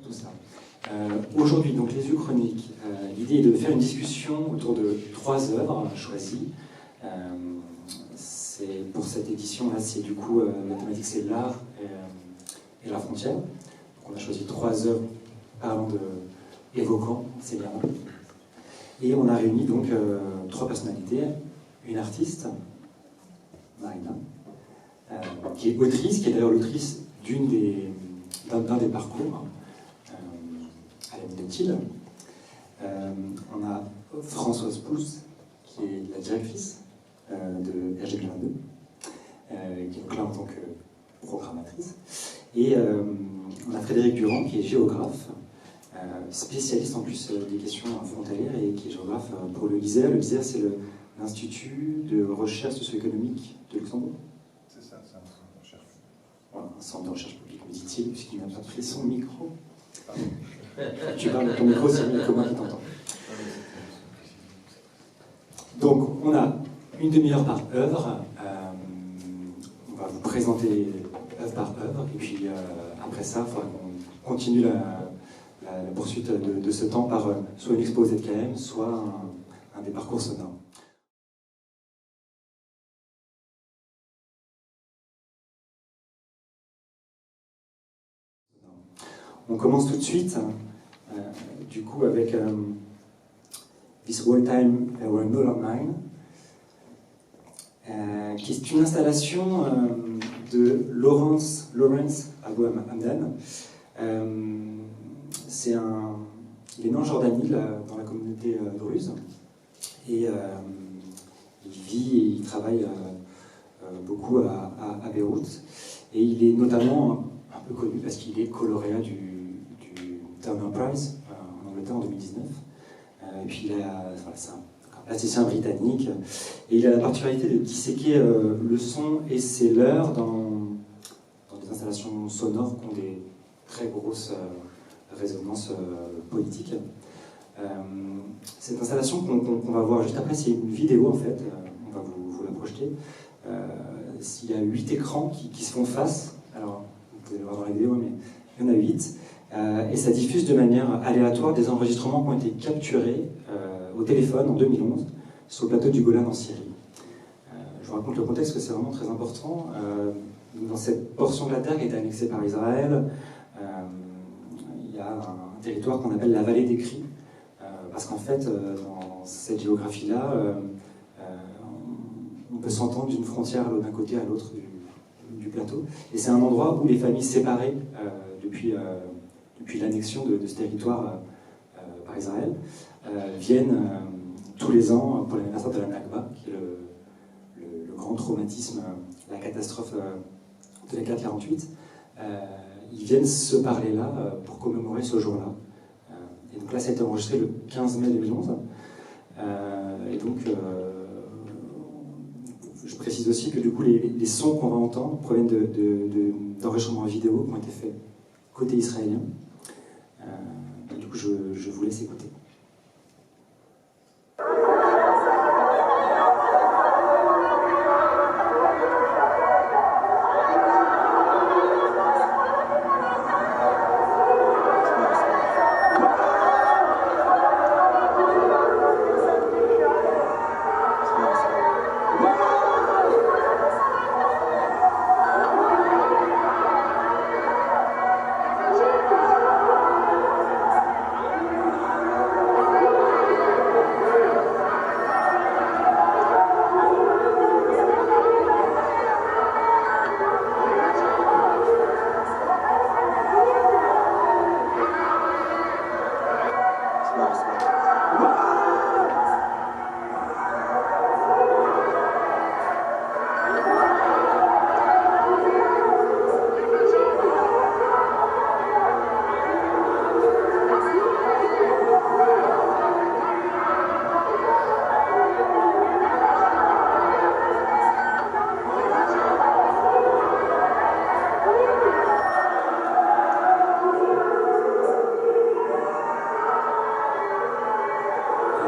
tout ça. Aujourd'hui, donc les Uchroniques, l'idée est de faire une discussion autour de 3 œuvres choisies. Pour cette édition-là, c'est du coup, la thématique c'est l'art et la frontière. Donc on a choisi 3 œuvres parlant évoquant ces liens. Et on a réuni donc 3 personnalités, une artiste, Marina, qui est autrice, qui est d'ailleurs l'autrice d'un des parcours, à la Minotil. On a Françoise Pousse, qui est la directrice de RG42, qui est donc là en tant que programmatrice. Et on a Frédéric Durand, qui est géographe, spécialiste en plus des questions frontalières et qui est géographe pour le LISER. Le LISER, c'est l'Institut de recherche socio-économique de Luxembourg. C'est ça, c'est un centre de recherche. Voilà, un centre de recherche publique, me dit-il, puisqu'il n'a pas pris son micro. Tu parles de ton micro, c'est mieux que moi qui t'entends. Donc, on a une demi-heure par œuvre. On va vous présenter œuvre par œuvre, et puis après ça, il faudra qu'on continue la poursuite de ce temps par soit une expo ZKM, soit un des parcours sonores. On commence tout de suite, du coup, avec This One Time There Were No Landmines, qui est une installation de Lawrence Abou Hamdan. Il est né en Jordanie, dans la communauté druze, et il travaille beaucoup à Beyrouth, et il est notamment un peu connu parce qu'il est lauréat du Turner Prize en Angleterre en 2019. Et puis c'est un plasticien britannique, et il a la particularité de disséquer le son et ses leurres dans des installations sonores qui ont des très grosses résonances politiques. Cette installation qu'on va voir juste après, c'est une vidéo en fait, on va vous la projeter. Il y a 8 écrans qui se font face, alors vous pouvez le voir dans la vidéo, mais il y en a 8. Et ça diffuse de manière aléatoire des enregistrements qui ont été capturés au téléphone en 2011 sur le plateau du Golan en Syrie. Je vous raconte le contexte parce que c'est vraiment très important. Dans cette portion de la terre qui a été annexée par Israël, il y a un territoire qu'on appelle la vallée des cris, parce qu'en fait, dans cette géographie-là, on peut s'entendre d'une frontière d'un côté à l'autre du plateau. Et c'est un endroit où les familles séparées depuis l'annexion de ce territoire par Israël viennent tous les ans pour l'anniversaire de la Nakba, qui est le grand traumatisme, la catastrophe de la guerre 48. Ils viennent se parler là pour commémorer ce jour-là. Et donc là, ça a été enregistré le 15 mai 2011. Et donc, je précise aussi que du coup, les sons qu'on va entendre proviennent d'enregistrements vidéo qui ont été faits côté israélien. Et du coup, je vous laisse écouter.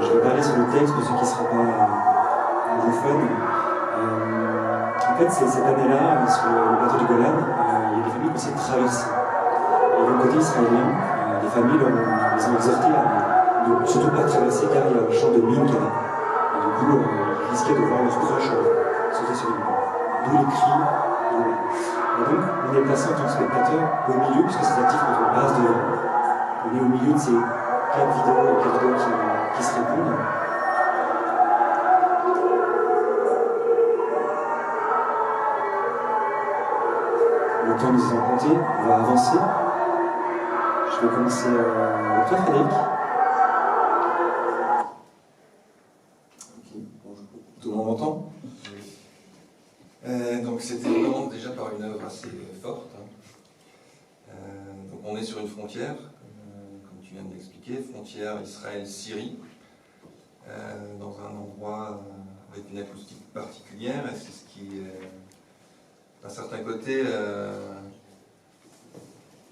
Je vais parler sur le texte pour ceux qui ne seraient pas anglophones. En fait, cette année-là, sur le plateau du Golan, il y a des familles qui ont essayé de traverser. Et le côté israélien, les familles les ont exhortés à ne surtout pas traverser car il y a un champ de mines qui est là. Et du coup, ils risquaient de voir leurs proches sauter sur les mines. D'où les cris. Et donc, on est placé en tant que spectateur au milieu, puisque ces actifs contre base devant. On est au milieu de ces quatre vidéos qui se répondent. Le temps nous est compté, on va avancer. Je vais commencer avec toi, Frédéric. Ok, bonjour. Tout le monde m'entend? Donc c'était vraiment déjà par une œuvre assez forte. Donc on est sur une frontière, comme tu viens de l'expliquer, frontière Israël-Syrie, dans un endroit avec une acoustique particulière, et c'est ce qui, d'un certain côté,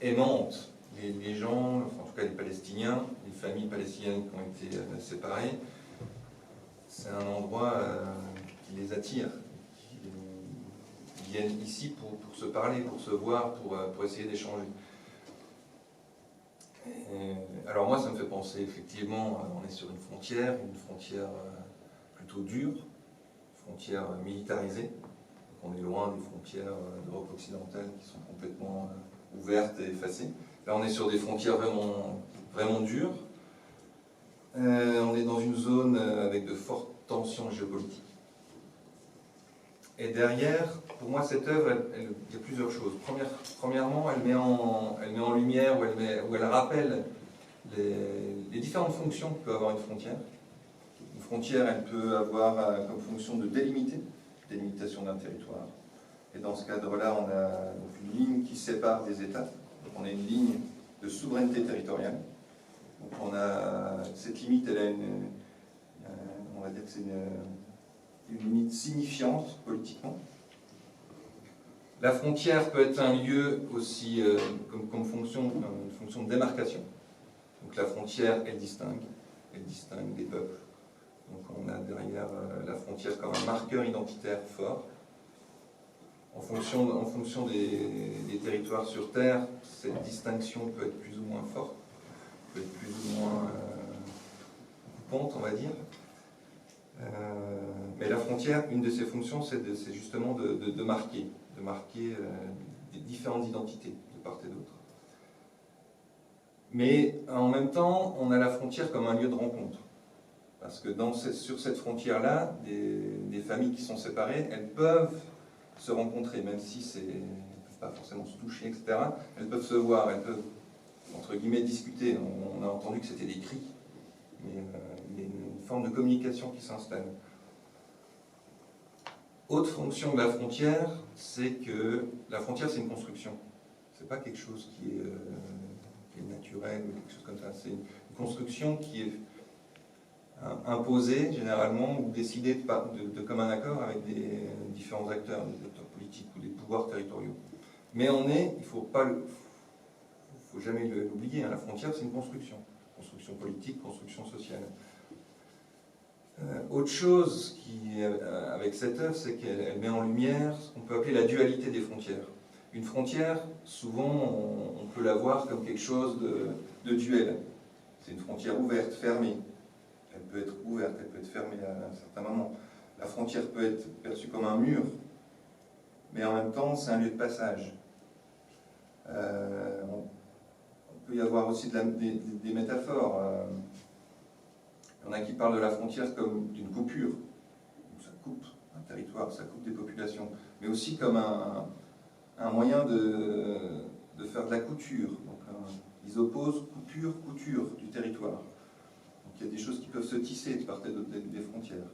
aimante les gens, enfin, en tout cas les Palestiniens, les familles palestiniennes qui ont été séparées. C'est un endroit qui les attire, qui viennent ici pour se parler, pour se voir, pour essayer d'échanger. Alors moi, ça me fait penser effectivement, on est sur une frontière plutôt dure, une frontière militarisée. Donc on est loin des frontières d'Europe occidentale qui sont complètement ouvertes et effacées. Là, on est sur des frontières vraiment dures. On est dans une zone avec de fortes tensions géopolitiques. Et derrière, pour moi, cette œuvre, il y a plusieurs choses. Premièrement, elle met en lumière, ou elle rappelle les différentes fonctions que peut avoir une frontière. Une frontière, elle peut avoir comme fonction de délimitation d'un territoire. Et dans ce cadre-là, on a donc une ligne qui sépare des États. Donc on a une ligne de souveraineté territoriale. Donc on a cette limite, elle a on va dire que c'est une limite signifiante politiquement. La frontière peut être un lieu aussi comme fonction, une fonction de démarcation. Donc la frontière, elle distingue des peuples. Donc on a derrière la frontière comme un marqueur identitaire fort. En fonction des territoires sur Terre, cette distinction peut être plus ou moins forte, peut être plus ou moins coupante, on va dire. Mais la frontière, une de ses fonctions, c'est justement de marquer des différentes identités de part et d'autre. Mais en même temps, on a la frontière comme un lieu de rencontre. Parce que sur cette frontière-là, des familles qui sont séparées, elles peuvent se rencontrer, même si elles ne peuvent pas forcément se toucher, etc. Elles peuvent se voir, elles peuvent, entre guillemets, discuter. On a entendu que c'était des cris, mais il y a une forme de communication qui s'installe. Autre fonction de la frontière, c'est que la frontière, c'est une construction. C'est pas quelque chose qui est naturel ou quelque chose comme ça. C'est une construction qui est imposée généralement ou décidée de commun accord avec des différents acteurs, des acteurs politiques ou des pouvoirs territoriaux. Mais il faut jamais l'oublier, hein, la frontière, c'est une construction politique, construction sociale. Autre chose avec cette œuvre, c'est qu'elle met en lumière ce qu'on peut appeler la dualité des frontières. Une frontière, souvent, on peut la voir comme quelque chose de duel. C'est une frontière ouverte, fermée. Elle peut être ouverte, elle peut être fermée à un certain moment. La frontière peut être perçue comme un mur, mais en même temps, c'est un lieu de passage. On peut y avoir aussi des métaphores. Il y en a qui parlent de la frontière comme d'une coupure. Donc ça coupe un territoire, ça coupe des populations. Mais aussi comme un moyen de faire de la couture. Donc, ils opposent couture du territoire. Donc il y a des choses qui peuvent se tisser de part et d'autre des frontières.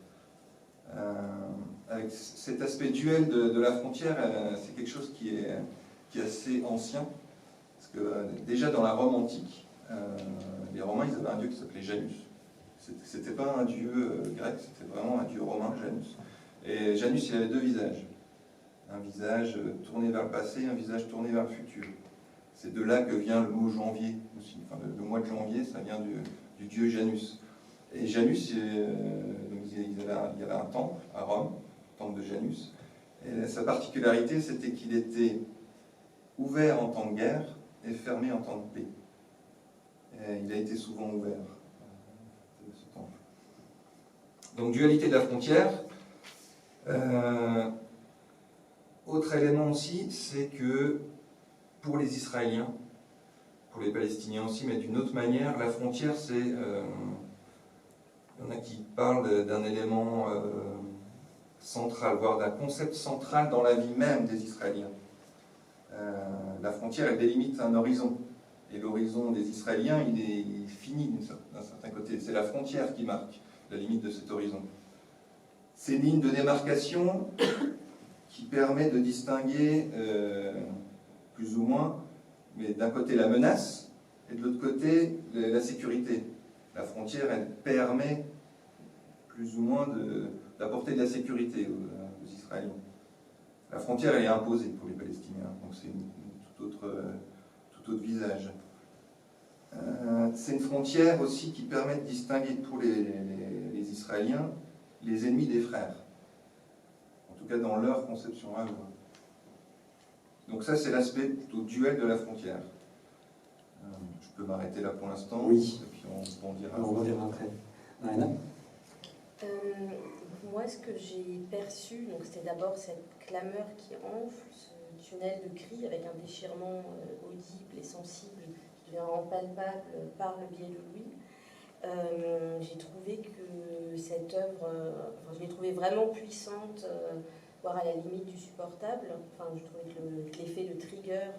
Avec cet aspect duel de la frontière, c'est quelque chose qui est assez ancien. Parce que déjà dans la Rome antique, les Romains ils avaient un dieu qui s'appelait Janus. C'était pas un dieu grec, c'était vraiment un dieu romain, Janus. Et Janus, il avait deux visages. Un visage tourné vers le passé, un visage tourné vers le futur. C'est de là que vient le mot janvier aussi. Enfin, le mois de janvier, ça vient du dieu Janus. Et Janus, il y avait un temple à Rome, le temple de Janus. Et sa particularité, c'était qu'il était ouvert en temps de guerre et fermé en temps de paix. il a été souvent ouvert, ce temple. Donc dualité de la frontière. Autre élément aussi, c'est que pour les Israéliens, pour les Palestiniens aussi, mais d'une autre manière, la frontière, c'est... il y en a qui parlent d'un élément central, voire d'un concept central dans la vie même des Israéliens. La frontière, elle délimite un horizon. Et l'horizon des Israéliens, il est fini d'un certain côté. C'est la frontière qui marque la limite de cet horizon. C'est une ligne de démarcation qui permet de distinguer, plus ou moins, mais d'un côté la menace, et de l'autre côté la sécurité. La frontière, elle permet plus ou moins d'apporter de la sécurité aux Israéliens. La frontière, elle est imposée pour les Palestiniens, donc c'est tout autre visage. C'est une frontière aussi qui permet de distinguer pour les Israéliens les ennemis des frères. En tout cas dans leur conception à eux. Donc ça, c'est l'aspect plutôt duel de la frontière. Je peux m'arrêter là pour l'instant. Oui. Et puis on rebondira. On rebondira après. Naina? Moi, ce que j'ai perçu, donc c'était d'abord cette clameur qui enfle, ce tunnel de cris avec un déchirement audible et sensible qui devient vraiment palpable par le biais de Louis. J'ai trouvé que cette œuvre, je l'ai trouvée vraiment puissante, voire à la limite du supportable. Enfin, je trouvais que l'effet de trigger,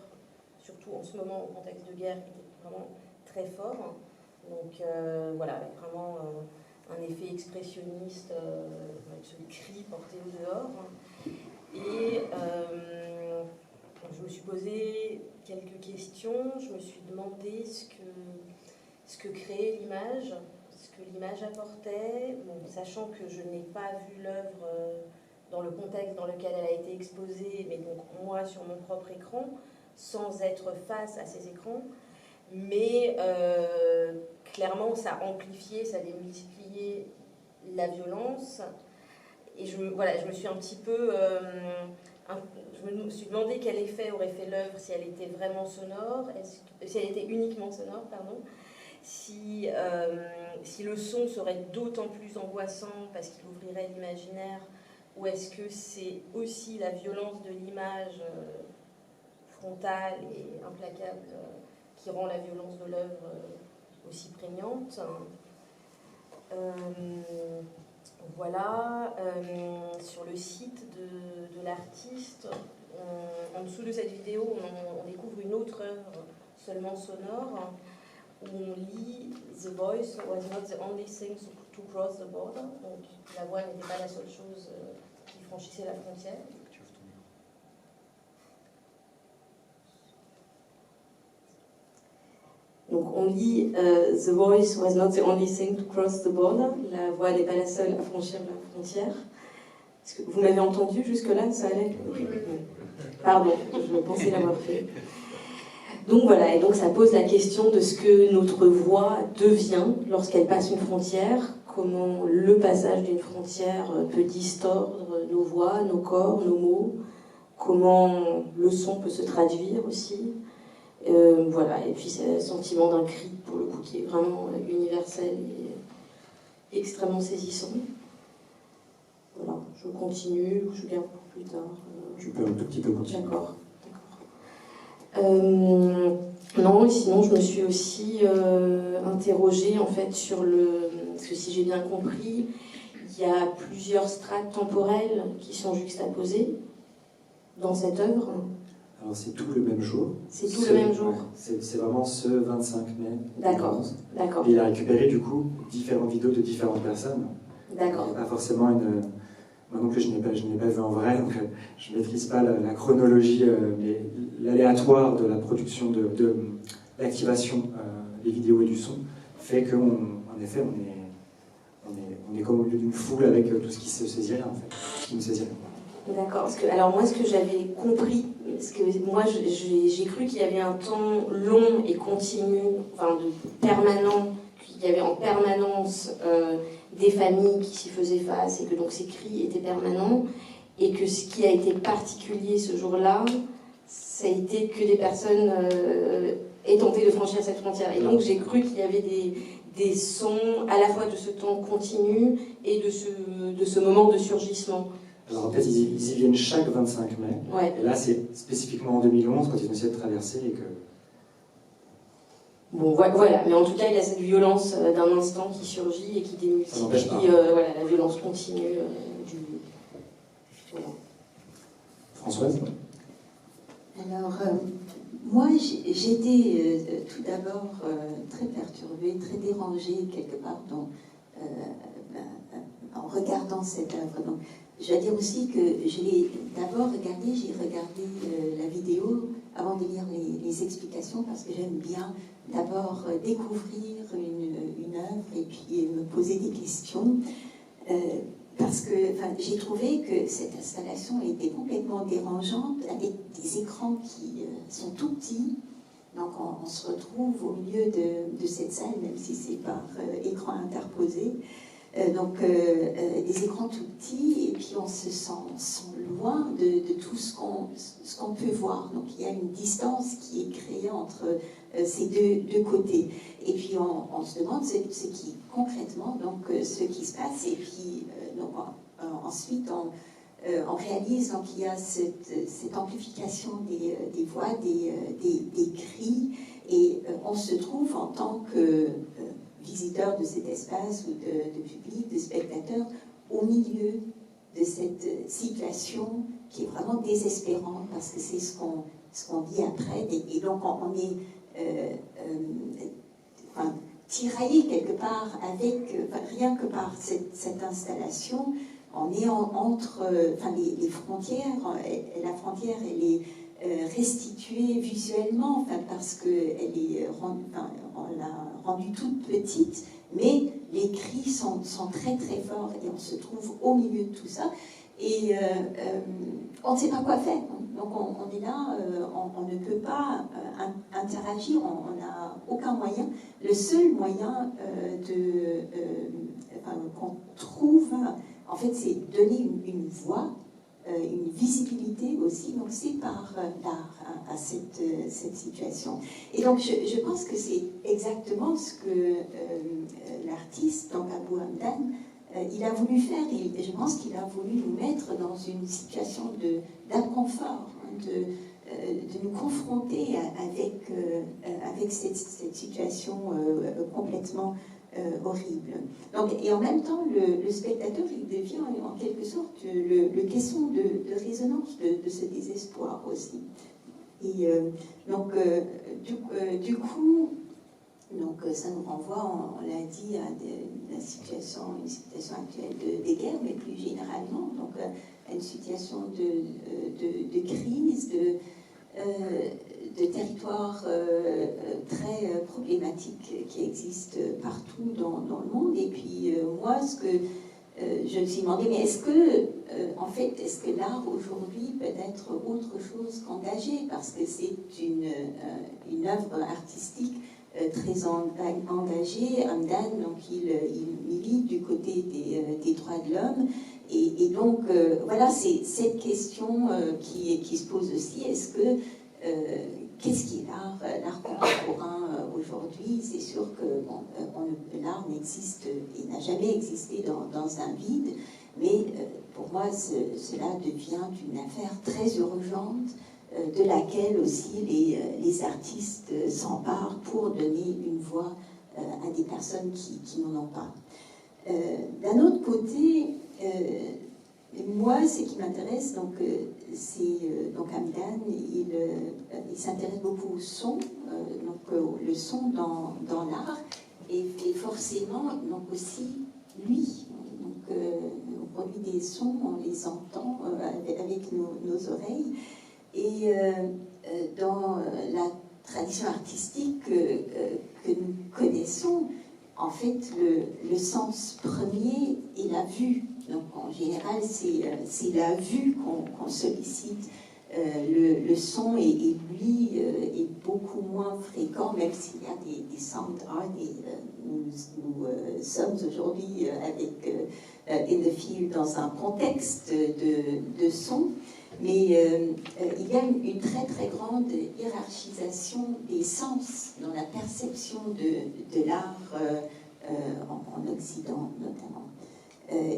surtout en ce moment au contexte de guerre, était vraiment très fort. Donc voilà, avec vraiment un effet expressionniste avec ce cri porté au dehors. Et je me suis posé quelques questions. Je me suis demandé ce que créait l'image, ce que l'image apportait, bon, sachant que je n'ai pas vu l'œuvre dans le contexte dans lequel elle a été exposée, mais donc moi sur mon propre écran, sans être face à ces écrans. Mais clairement, ça a amplifié, ça a démultiplié la violence. Et je me suis un petit peu... je me suis demandé quel effet aurait fait l'œuvre si elle était vraiment sonore, si elle était uniquement sonore, pardon. Si le son serait d'autant plus angoissant parce qu'il ouvrirait l'imaginaire, ou est-ce que c'est aussi la violence de l'image frontale et implacable qui rend la violence de l'œuvre aussi prégnante. Voilà, sur le site de l'artiste, en dessous de cette vidéo, on découvre une autre œuvre seulement sonore, où on lit « The voice was not the only thing to cross the border ». Donc la voix n'était pas la seule chose qui franchissait la frontière. Donc on lit The voice was not the only thing to cross the border. La voix n'est pas la seule à franchir la frontière. Est-ce que vous m'avez entendu jusque-là? Ça allait? Oui. Pardon, je pensais l'avoir fait. Donc voilà, et donc ça pose la question de ce que notre voix devient lorsqu'elle passe une frontière, comment le passage d'une frontière peut distordre nos voix, nos corps, nos mots, comment le son peut se traduire aussi. Voilà, et puis c'est le sentiment d'un cri, pour le coup, qui est vraiment universel et extrêmement saisissant. Voilà, je continue, ou je garde pour plus tard. Tu peux un tout petit peu continuer. D'accord. Non, et sinon je me suis aussi interrogée en fait sur parce que si j'ai bien compris, il y a plusieurs strates temporelles qui sont juxtaposées dans cette œuvre. Alors c'est tout le même jour. C'est tout le même jour. Ouais, c'est vraiment ce 25 mai. D'accord. D'accord. Et il a récupéré du coup différentes vidéos de différentes personnes. D'accord. Il n'y a pas forcément une... Moi non plus je n'ai pas vu en vrai, donc je ne maîtrise pas la chronologie, mais l'aléatoire de la production, de l'activation des vidéos et du son fait qu'en effet on est comme au milieu d'une foule avec tout ce qui se saisit rien en fait, ce qui ne saisit rien. D'accord, alors moi ce que j'avais compris, parce que moi j'ai cru qu'il y avait un temps long et continu, enfin permanent, qu'il y avait en permanence des familles qui s'y faisaient face et que donc ces cris étaient permanents, et que ce qui a été particulier ce jour-là, ça a été que des personnes ait tenté de franchir cette frontière. Et donc j'ai cru qu'il y avait des sons à la fois de ce temps continu et de ce moment de surgissement. Alors en fait, ils y viennent chaque 25 mai. Ouais. Et là, c'est spécifiquement en 2011, quand ils ont essayé de traverser et que... Bon, voilà, mais en tout cas, il y a cette violence d'un instant qui surgit et qui démultiplie voilà, la violence continue du... Voilà. Françoise ? Alors, moi, j'étais tout d'abord très perturbée, très dérangée quelque part en regardant cette œuvre. Donc, je dois dire aussi que je l'ai d'abord regardé, j'ai regardé la vidéo avant de lire les explications parce que j'aime bien d'abord découvrir une œuvre et puis me poser des questions. Parce que j'ai trouvé que cette installation était complètement dérangeante, avec des écrans qui sont tout petits. Donc on se retrouve au milieu de cette salle, même si c'est par écran interposé. Des écrans tout petits, et puis on se sent loin de tout ce qu'on peut voir. Donc il y a une distance qui est créée entre ces deux côtés. Et puis on se demande ce qui concrètement, ce qui se passe. Et puis ensuite on réalise qu'il y a cette amplification des voix, des cris, et on se trouve en tant que visiteur de cet espace ou de public, de spectateurs, au milieu de cette situation qui est vraiment désespérante parce que c'est ce qu'on dit après, et donc on est tiraillé quelque part avec, rien que par cette installation, on est entre les frontières, et la frontière elle est restituée visuellement, parce qu'on l'a rendue toute petite, mais les cris sont très très forts et on se trouve au milieu de tout ça et on ne sait pas quoi faire. Donc on est là, on ne peut pas interagir, on n'a aucun moyen. Le seul moyen qu'on trouve, en fait, c'est donner une voix, une visibilité aussi, donc c'est par l'art à cette situation. Et donc je pense que c'est exactement ce que l'artiste, donc Abou Hamdan, il a voulu faire, et je pense qu'il a voulu nous mettre dans une situation d'inconfort, de nous confronter avec cette situation complètement horrible. Donc, et en même temps, le spectateur, il devient en quelque sorte le caisson de résonance de ce désespoir aussi. Et du coup, ça nous renvoie, on l'a dit, à une situation actuelle de guerre, mais plus généralement, à une situation de crise, de territoires très problématiques qui existent partout dans le monde. Et puis moi, ce que je me suis demandé, mais est-ce que l'art aujourd'hui peut être autre chose qu'engagé, parce que c'est une œuvre artistique très engagée. Hamdan, donc il milite du côté des droits de l'homme, et donc voilà, c'est cette question qui se pose aussi. Est-ce que qu'est-ce qui est l'art contemporain aujourd'hui? C'est sûr que l'art n'existe et n'a jamais existé dans un vide, mais pour moi cela devient une affaire très urgente, de laquelle aussi les artistes s'emparent pour donner une voix à des personnes qui n'en ont pas. D'un autre côté, moi, ce qui m'intéresse, c'est Hamdan, il s'intéresse beaucoup au son, le son dans l'art, et forcément, aussi lui. On produit des sons, on les entend avec nos oreilles. Et dans la tradition artistique que nous connaissons, en fait, le sens premier est la vue. Donc, en général, c'est la vue qu'on sollicite. Le son, lui, est beaucoup moins fréquent, même s'il y a des sound art. Nous sommes aujourd'hui avec In the Field dans un contexte de son. Mais il y a une très très grande hiérarchisation des sens dans la perception de l'art en Occident notamment.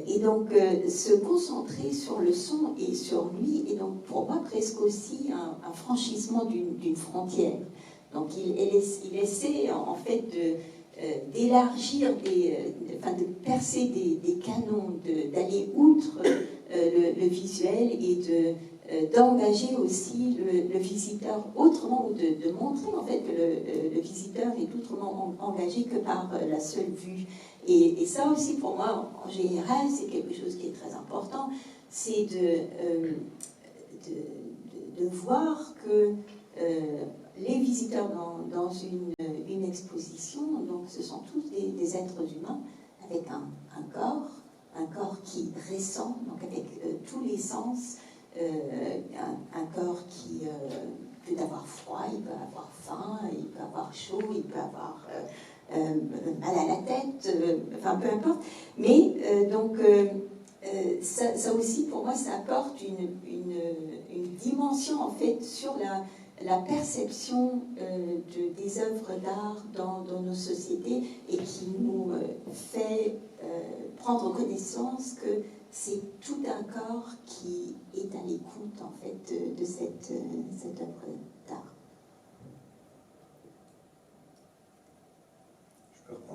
Et donc se concentrer sur le son et sur lui est donc pour moi presque aussi un franchissement d'une frontière. Donc il essaie en fait d'élargir, de percer des canons, d'aller outre le visuel et d'engager aussi le visiteur autrement, ou de montrer en fait que le visiteur est autrement engagé que par la seule vue. Et ça aussi pour moi en général c'est quelque chose qui est très important, c'est de voir que les visiteurs dans une exposition, donc ce sont tous des êtres humains avec un corps qui ressent, donc avec tous les sens, un corps qui peut avoir froid, il peut avoir faim, il peut avoir chaud, il peut avoir mal à la tête, enfin peu importe. Mais ça aussi pour moi ça apporte une dimension en fait sur la perception des œuvres d'art dans nos sociétés et qui nous fait prendre connaissance que c'est tout un corps qui est à l'écoute en fait de cette œuvre d'art.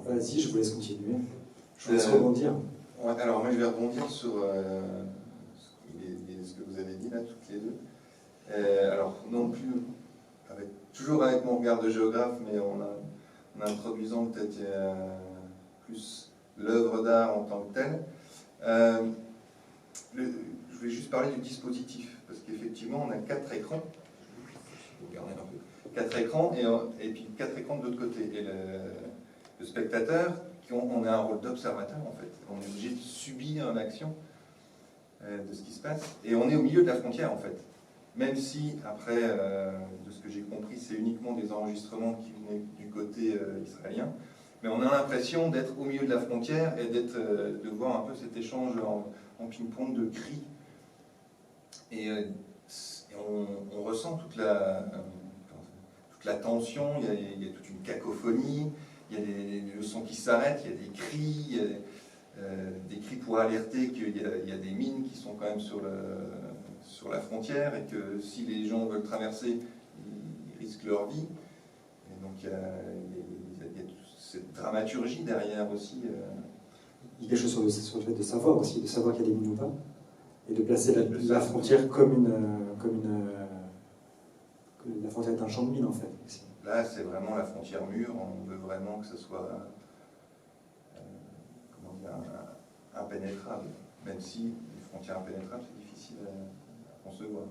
Vas-y, je vous laisse continuer. Je vous laisse rebondir. Ouais, alors moi je vais rebondir sur ce que vous avez dit là, toutes les deux. Alors non plus, toujours avec mon regard de géographe, mais en introduisant peut-être plus l'œuvre d'art en tant que telle. Je voulais juste parler du dispositif, parce qu'effectivement on a 4 écrans. Je vais regarder un peu. 4 écrans et puis 4 écrans de l'autre côté. Et le spectateur, on a un rôle d'observateur en fait. On est obligé de subir l'action de ce qui se passe. Et on est au milieu de la frontière en fait. Même si, après, de ce que j'ai compris, c'est uniquement des enregistrements qui venaient du côté israélien. Mais on a l'impression d'être au milieu de la frontière et de voir un peu cet échange en ping-pong de cris. Et on ressent toute la tension, il y a toute une cacophonie, il y a le son qui s'arrête, il y a des cris, des cris pour alerter qu'il y a des mines qui sont quand même sur la frontière et que si les gens veulent traverser, ils risquent leur vie. Et donc il y a toute cette dramaturgie derrière aussi. Il y a quelque chose sur le fait de savoir aussi, de savoir qu'il y a des mines ou pas, et de placer la frontière comme que la frontière est un champ de mine en fait. Aussi. Là, c'est vraiment la frontière mûre. On veut vraiment que ce soit impénétrable, même si les frontières impénétrables, c'est difficile à concevoir.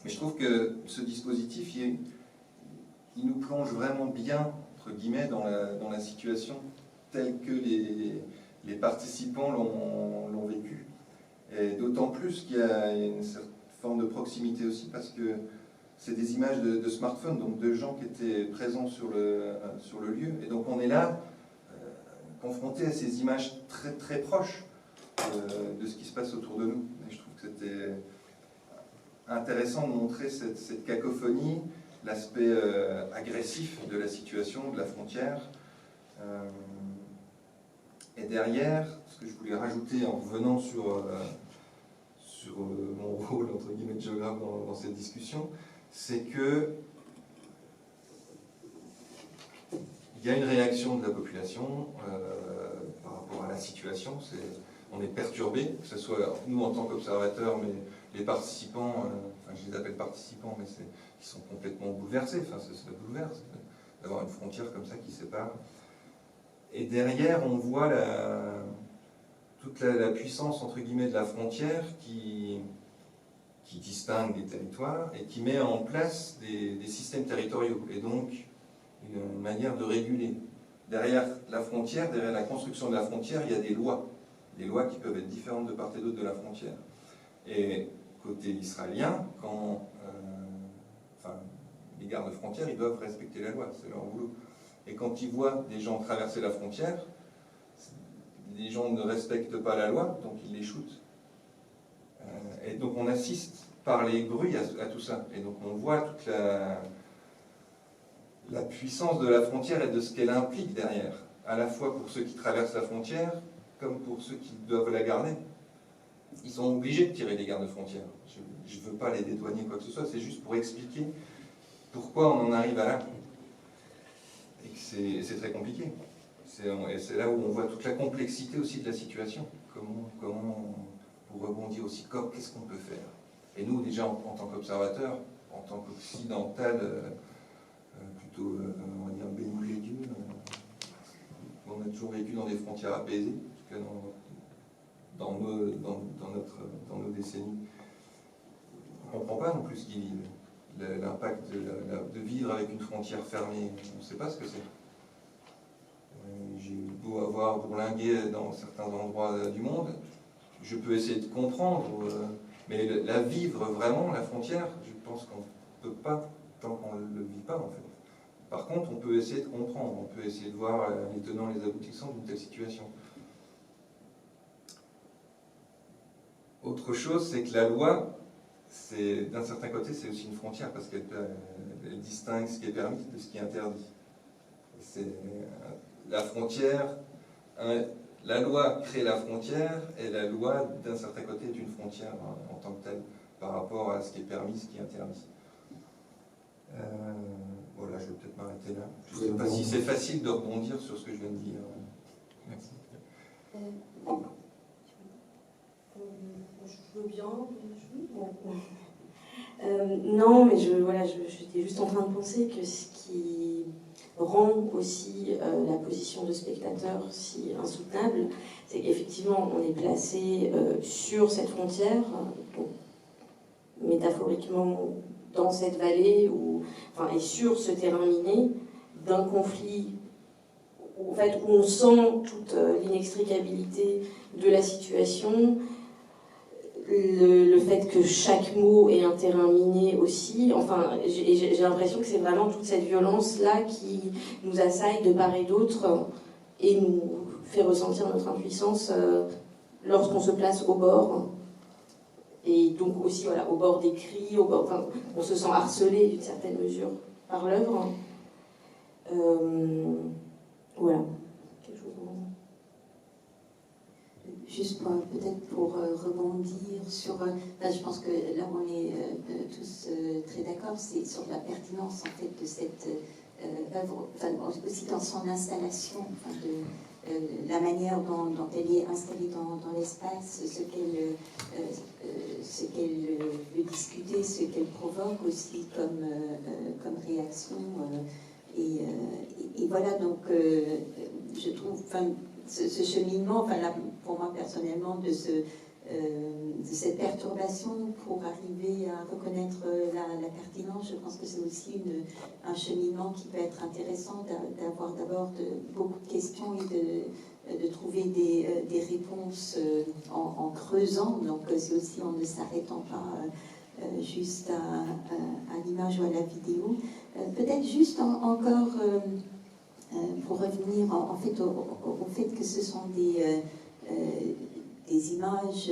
Mais je trouve que ce dispositif, il nous plonge vraiment bien, entre guillemets, dans la situation telle que les participants l'ont vécu. Et d'autant plus qu'il y a une certaine forme de proximité aussi, parce que c'est des images de smartphone, donc de gens qui étaient présents sur le lieu. Et donc on est là, confronté à ces images très très proches de ce qui se passe autour de nous. Et je trouve que c'était intéressant de montrer cette cacophonie, l'aspect agressif de la situation, de la frontière. Et derrière, ce que je voulais rajouter en revenant sur mon rôle entre guillemets de géographe dans cette discussion, c'est que il y a une réaction de la population par rapport à la situation. On est perturbé, que ce soit nous en tant qu'observateurs, mais les participants, enfin je les appelle participants, mais ils sont complètement bouleversés. Enfin, ça bouleverse d'avoir une frontière comme ça qui sépare. Et derrière, on voit toute la puissance entre guillemets de la frontière qui distingue des territoires et qui met en place des systèmes territoriaux et donc une manière de réguler. Derrière la frontière, derrière la construction de la frontière, il y a des lois qui peuvent être différentes de part et d'autre de la frontière. Et côté israélien, les gardes frontières, ils doivent respecter la loi, c'est leur boulot. Et quand ils voient des gens traverser la frontière, les gens ne respectent pas la loi, donc ils les shootent. Et donc on assiste parler bruit à tout ça. Et donc on voit toute la puissance de la frontière et de ce qu'elle implique derrière, à la fois pour ceux qui traversent la frontière, comme pour ceux qui doivent la garder. Ils sont obligés de tirer des gardes-frontières. Je ne veux pas les dédouaner quoi que ce soit, c'est juste pour expliquer pourquoi on en arrive à là. Et que c'est très compliqué. Et c'est là où on voit toute la complexité aussi de la situation. Comment pour rebondir aussi, qu'est-ce qu'on peut faire? Et nous, déjà, en tant qu'observateurs, en tant qu'occidental, plutôt, on va dire, béni les dieux, on a toujours vécu dans des frontières apaisées, en tout cas dans nos décennies. On ne comprend pas non plus ce qu'ils vivent. L'impact de vivre avec une frontière fermée, on ne sait pas ce que c'est. J'ai beau avoir bourlingué dans certains endroits du monde, je peux essayer de comprendre, mais la vivre vraiment, la frontière, je pense qu'on ne peut pas tant qu'on ne le vit pas en fait. Par contre, on peut essayer de comprendre, on peut essayer de voir les tenants et les aboutissants d'une telle situation. Autre chose, c'est que la loi, d'un certain côté, c'est aussi une frontière parce qu'elle distingue ce qui est permis de ce qui est interdit. La frontière, la loi crée la frontière et la loi, d'un certain côté, est une frontière en tant que telle par rapport à ce qui est permis, ce qui est interdit. Voilà, je vais peut-être m'arrêter là. Je ne sais pas si c'est facile de rebondir sur ce que je viens de dire. Merci. Je veux bien. Non, mais j'étais juste en train de penser que ce qui rend aussi la position de spectateur si insoutenable, c'est qu'effectivement on est placé sur cette frontière, donc, métaphoriquement dans cette vallée, et sur ce terrain miné d'un conflit où on sent toute l'inextricabilité de la situation, le fait que chaque mot est un terrain miné aussi. J'ai l'impression que c'est vraiment toute cette violence-là qui nous assaille de part et d'autre et nous fait ressentir notre impuissance lorsqu'on se place au bord. Et donc aussi au bord des cris, on se sent harcelé d'une certaine mesure par l'œuvre. Voilà. Quelque chose Juste peut-être pour rebondir sur... je pense que là on est tous très d'accord, c'est sur la pertinence en fait de cette œuvre, aussi dans son installation, la manière dont elle est installée dans l'espace, ce qu'elle veut discuter, ce qu'elle provoque aussi comme réaction. Et voilà, donc je trouve... ce cheminement, pour moi personnellement, de cette perturbation pour arriver à reconnaître la pertinence, je pense que c'est aussi un cheminement qui peut être intéressant, d'avoir d'abord beaucoup de questions et de trouver des réponses en creusant. Donc c'est aussi en ne s'arrêtant pas juste à l'image ou à la vidéo. Peut-être juste encore... pour revenir en fait au fait que ce sont des images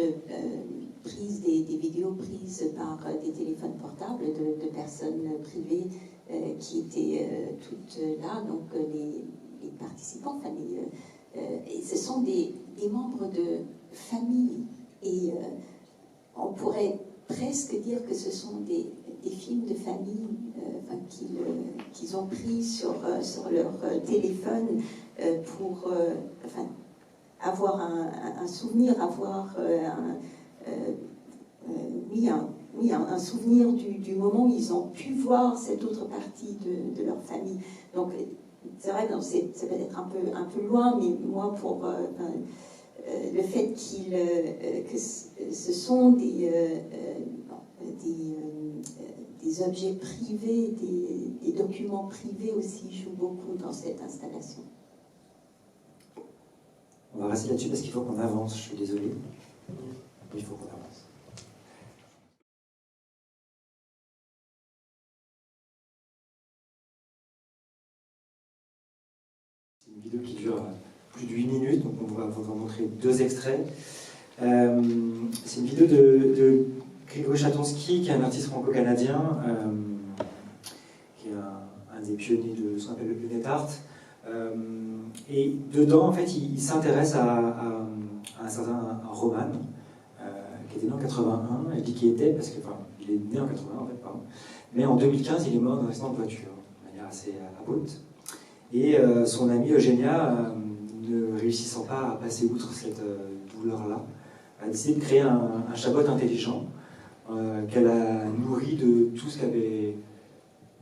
prises, des vidéos prises par des téléphones portables de personnes privées qui étaient toutes là, donc les participants, et ce sont des membres de famille, et on pourrait presque dire que ce sont des films de famille qu'ils ont pris sur leur téléphone pour avoir un souvenir, avoir un souvenir du moment où ils ont pu voir cette autre partie de leur famille. Donc c'est vrai, ça peut être un peu loin, mais moi pour le fait que ce sont des objets privés, des documents privés aussi jouent beaucoup dans cette installation. On va rester là-dessus parce qu'il faut qu'on avance, je suis désolé. Il faut qu'on avance. C'est une vidéo qui dure plus de 8 minutes, donc on va vous montrer 2 extraits. C'est une vidéo de Grégory Chatonsky, qui est un artiste franco-canadien, qui est un des pionniers de ce qu'on appelle le net art. Et dedans, en fait, il s'intéresse à un certain Roman, qui était né en 81. Il dit qu'il était, parce que, enfin, il est né en 81, en fait, pardon. Mais en 2015, il est mort dans un accident de voiture, de manière assez abrupte. Et son amie Eugénia, ne réussissant pas à passer outre cette douleur-là, a décidé de créer un chatbot intelligent qu'elle a nourri de tout ce qu'avait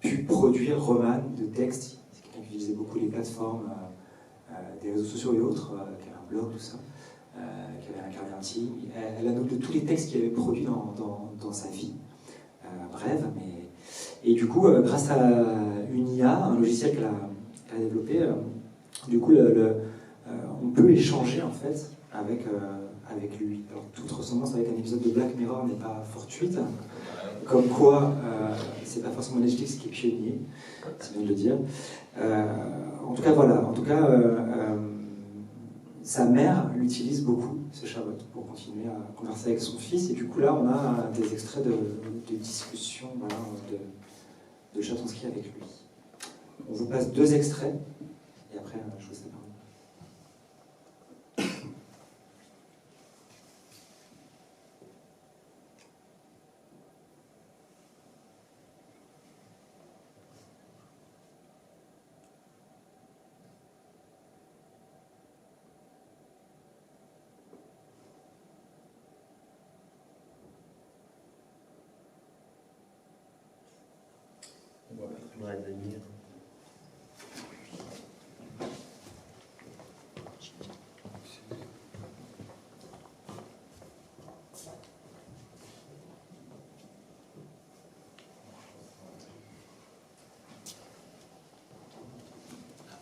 pu produire Roman de texte. C'est quelqu'un qui utilisait beaucoup les plateformes, des réseaux sociaux et autres, qui avait un blog, tout ça, qui avait un carnet intime. Elle a noté de tous les textes qu'il avait produits dans sa vie, brève, mais... Et du coup, grâce à une IA, un logiciel qu'elle a développé, du coup, on peut échanger en fait avec lui. Alors, toute ressemblance avec un épisode de Black Mirror n'est pas fortuite, comme quoi c'est pas forcément Netflix qui est pionnier, c'est bien de le dire. En tout cas, voilà. En tout cas, sa mère l'utilise beaucoup, ce chatbot, pour continuer à converser avec son fils. Et du coup, là, on a des extraits de discussions, voilà, de Chatonsky avec lui. On vous passe 2 extraits, et après, je vous laisse la parole. Ouais, Daniel.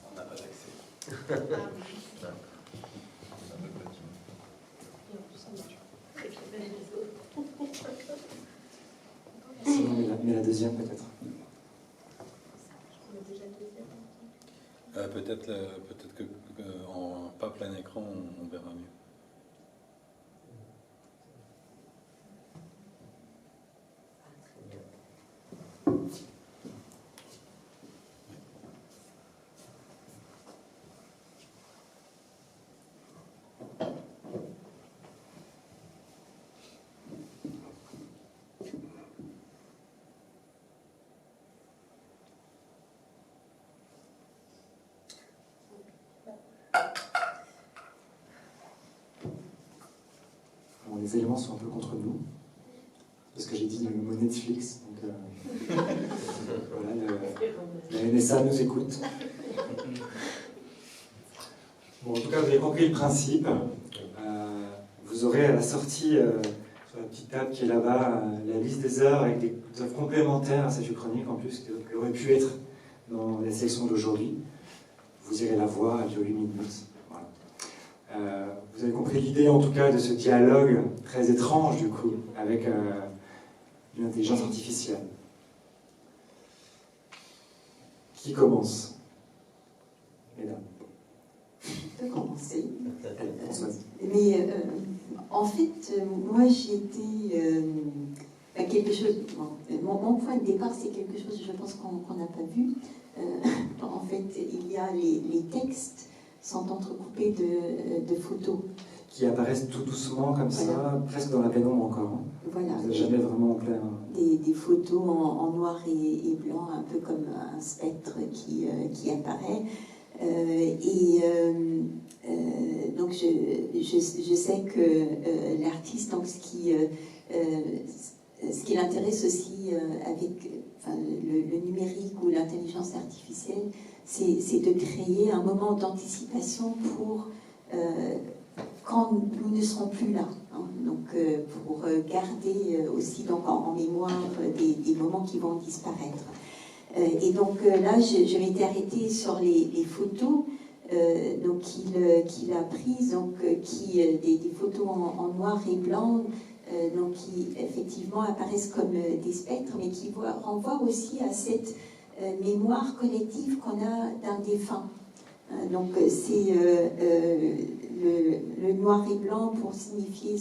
On n'a pas d'accès. Sinon, mais la deuxième peut-être. Peut-être que en pas plein écran, on verra mieux. Bon, les éléments sont un peu contre nous, parce que j'ai dit le mot Netflix, donc voilà, la NSA nous écoute. Bon, en tout cas, vous avez compris le principe. Vous aurez à la sortie, sur la petite table qui est là-bas, la liste des heures avec des œuvres complémentaires à cette chronique, en plus, qui auraient pu être dans la sélection d'aujourd'hui. Vous irez la voir, elle dure 8 minutes. Voilà. Vous avez compris l'idée, en tout cas, de ce dialogue très étrange, du coup, avec une intelligence artificielle. Qui commence, mesdames? Je peux commencer. Françoise. Mais en fait, moi j'ai été quelque chose. Mon point de départ, c'est quelque chose, je pense qu'on n'a pas vu. En fait, il y a les textes sont entrecoupés de photos. Qui apparaissent tout doucement, comme ça, Voilà. presque dans la pénombre encore. Hein. Voilà. Vous n'êtes jamais vraiment en plein. Des photos en noir et blanc, un peu comme un spectre qui apparaît. Donc je sais que l'artiste, donc ce qui l'intéresse aussi avec le numérique ou l'intelligence artificielle, c'est de créer un moment d'anticipation pour quand nous ne serons plus là. Hein, donc pour garder aussi donc, en mémoire des moments qui vont disparaître. Et donc là, je m'étais arrêtée sur les photos donc qu'il a prises, donc des photos en noir et blanc, donc qui effectivement apparaissent comme des spectres, mais qui renvoient aussi à cette mémoire collective qu'on a d'un défunt. Donc c'est le noir et blanc pour signifier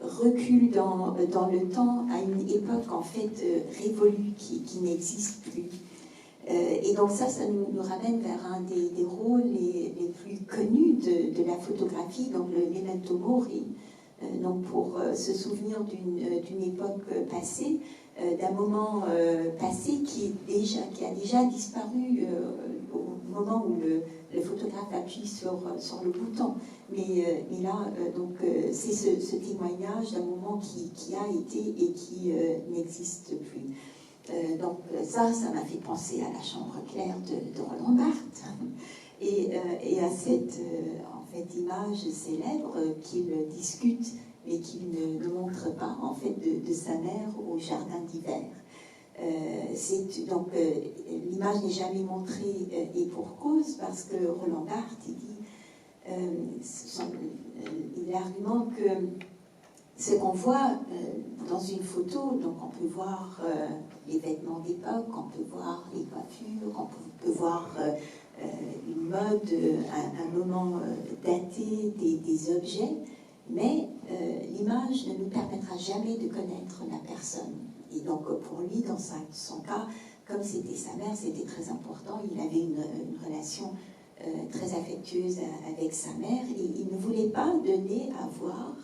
recule dans le temps à une époque en fait révolue qui n'existe plus. Et donc ça nous ramène vers un des rôles les plus connus de la photographie, donc le memento mori, donc pour se souvenir d'une époque passée, d'un moment passé qui a déjà disparu au moment où le photographe appuie sur le bouton. Mais là, donc c'est ce témoignage d'un moment qui a été et qui n'existe plus. Donc ça m'a fait penser à la chambre claire de Roland Barthes et à cette en fait, image célèbre qu'il discute mais qu'il ne montre pas en fait de sa mère au jardin d'hiver. Donc l'image n'est jamais montrée et pour cause parce que Roland Barthes il argumente que ce qu'on voit dans une photo, donc on peut voir les vêtements d'époque, on peut voir les coiffures, on peut voir une mode, un moment daté des objets, mais l'image ne nous permettra jamais de connaître la personne. Et donc pour lui, dans son cas, comme c'était sa mère, c'était très important, il avait une relation très affectueuse avec sa mère et il ne voulait pas donner à voir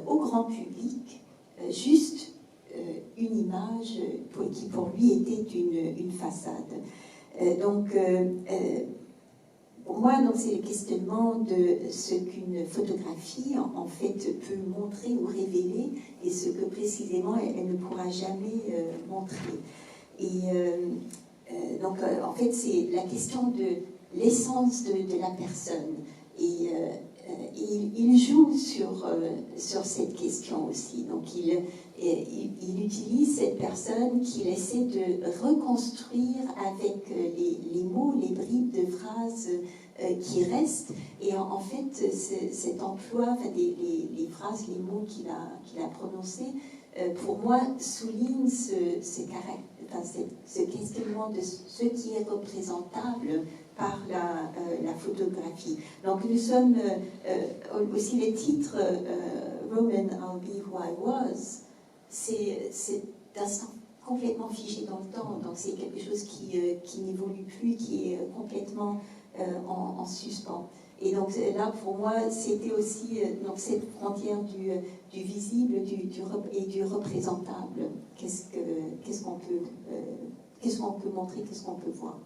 au grand public juste une image qui pour lui était une façade. Donc pour moi, c'est le questionnement de ce qu'une photographie en fait peut montrer ou révéler et ce que précisément elle ne pourra jamais montrer. Et donc en fait c'est la question de l'essence de la personne et il joue sur cette question aussi. Donc il utilise cette personne qu'il essaie de reconstruire avec les mots, les bribes de phrases qui restent. Et en fait, cet emploi, les phrases, les mots qu'il a prononcés, pour moi, souligne ce questionnement de ce qui est représentable par la photographie. Donc nous sommes aussi le titre Roman, I'll be who I was, c'est complètement figé dans le temps, donc c'est quelque chose qui n'évolue plus, qui est complètement en suspens. Et donc là, pour moi, c'était aussi donc cette frontière du visible et du représentable. Qu'est-ce qu'on peut montrer, qu'est-ce qu'on peut voir?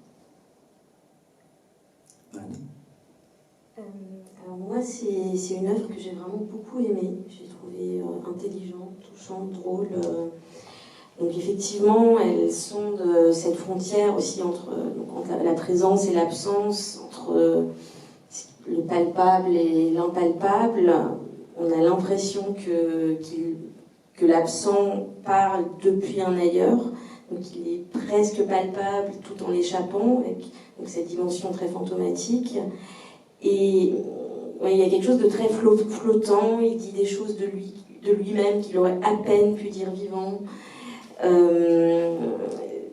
Alors moi, c'est une œuvre que j'ai vraiment beaucoup aimée. J'ai trouvé intelligente, touchante, drôle. Donc effectivement, elle sonde cette frontière aussi entre la présence et l'absence, entre le palpable et l'impalpable. On a l'impression que l'absent parle depuis un ailleurs, donc il est presque palpable tout en échappant, avec donc cette dimension très fantomatique. Et ouais, il y a quelque chose de très flottant, il dit des choses de lui-même qu'il aurait à peine pu dire vivant.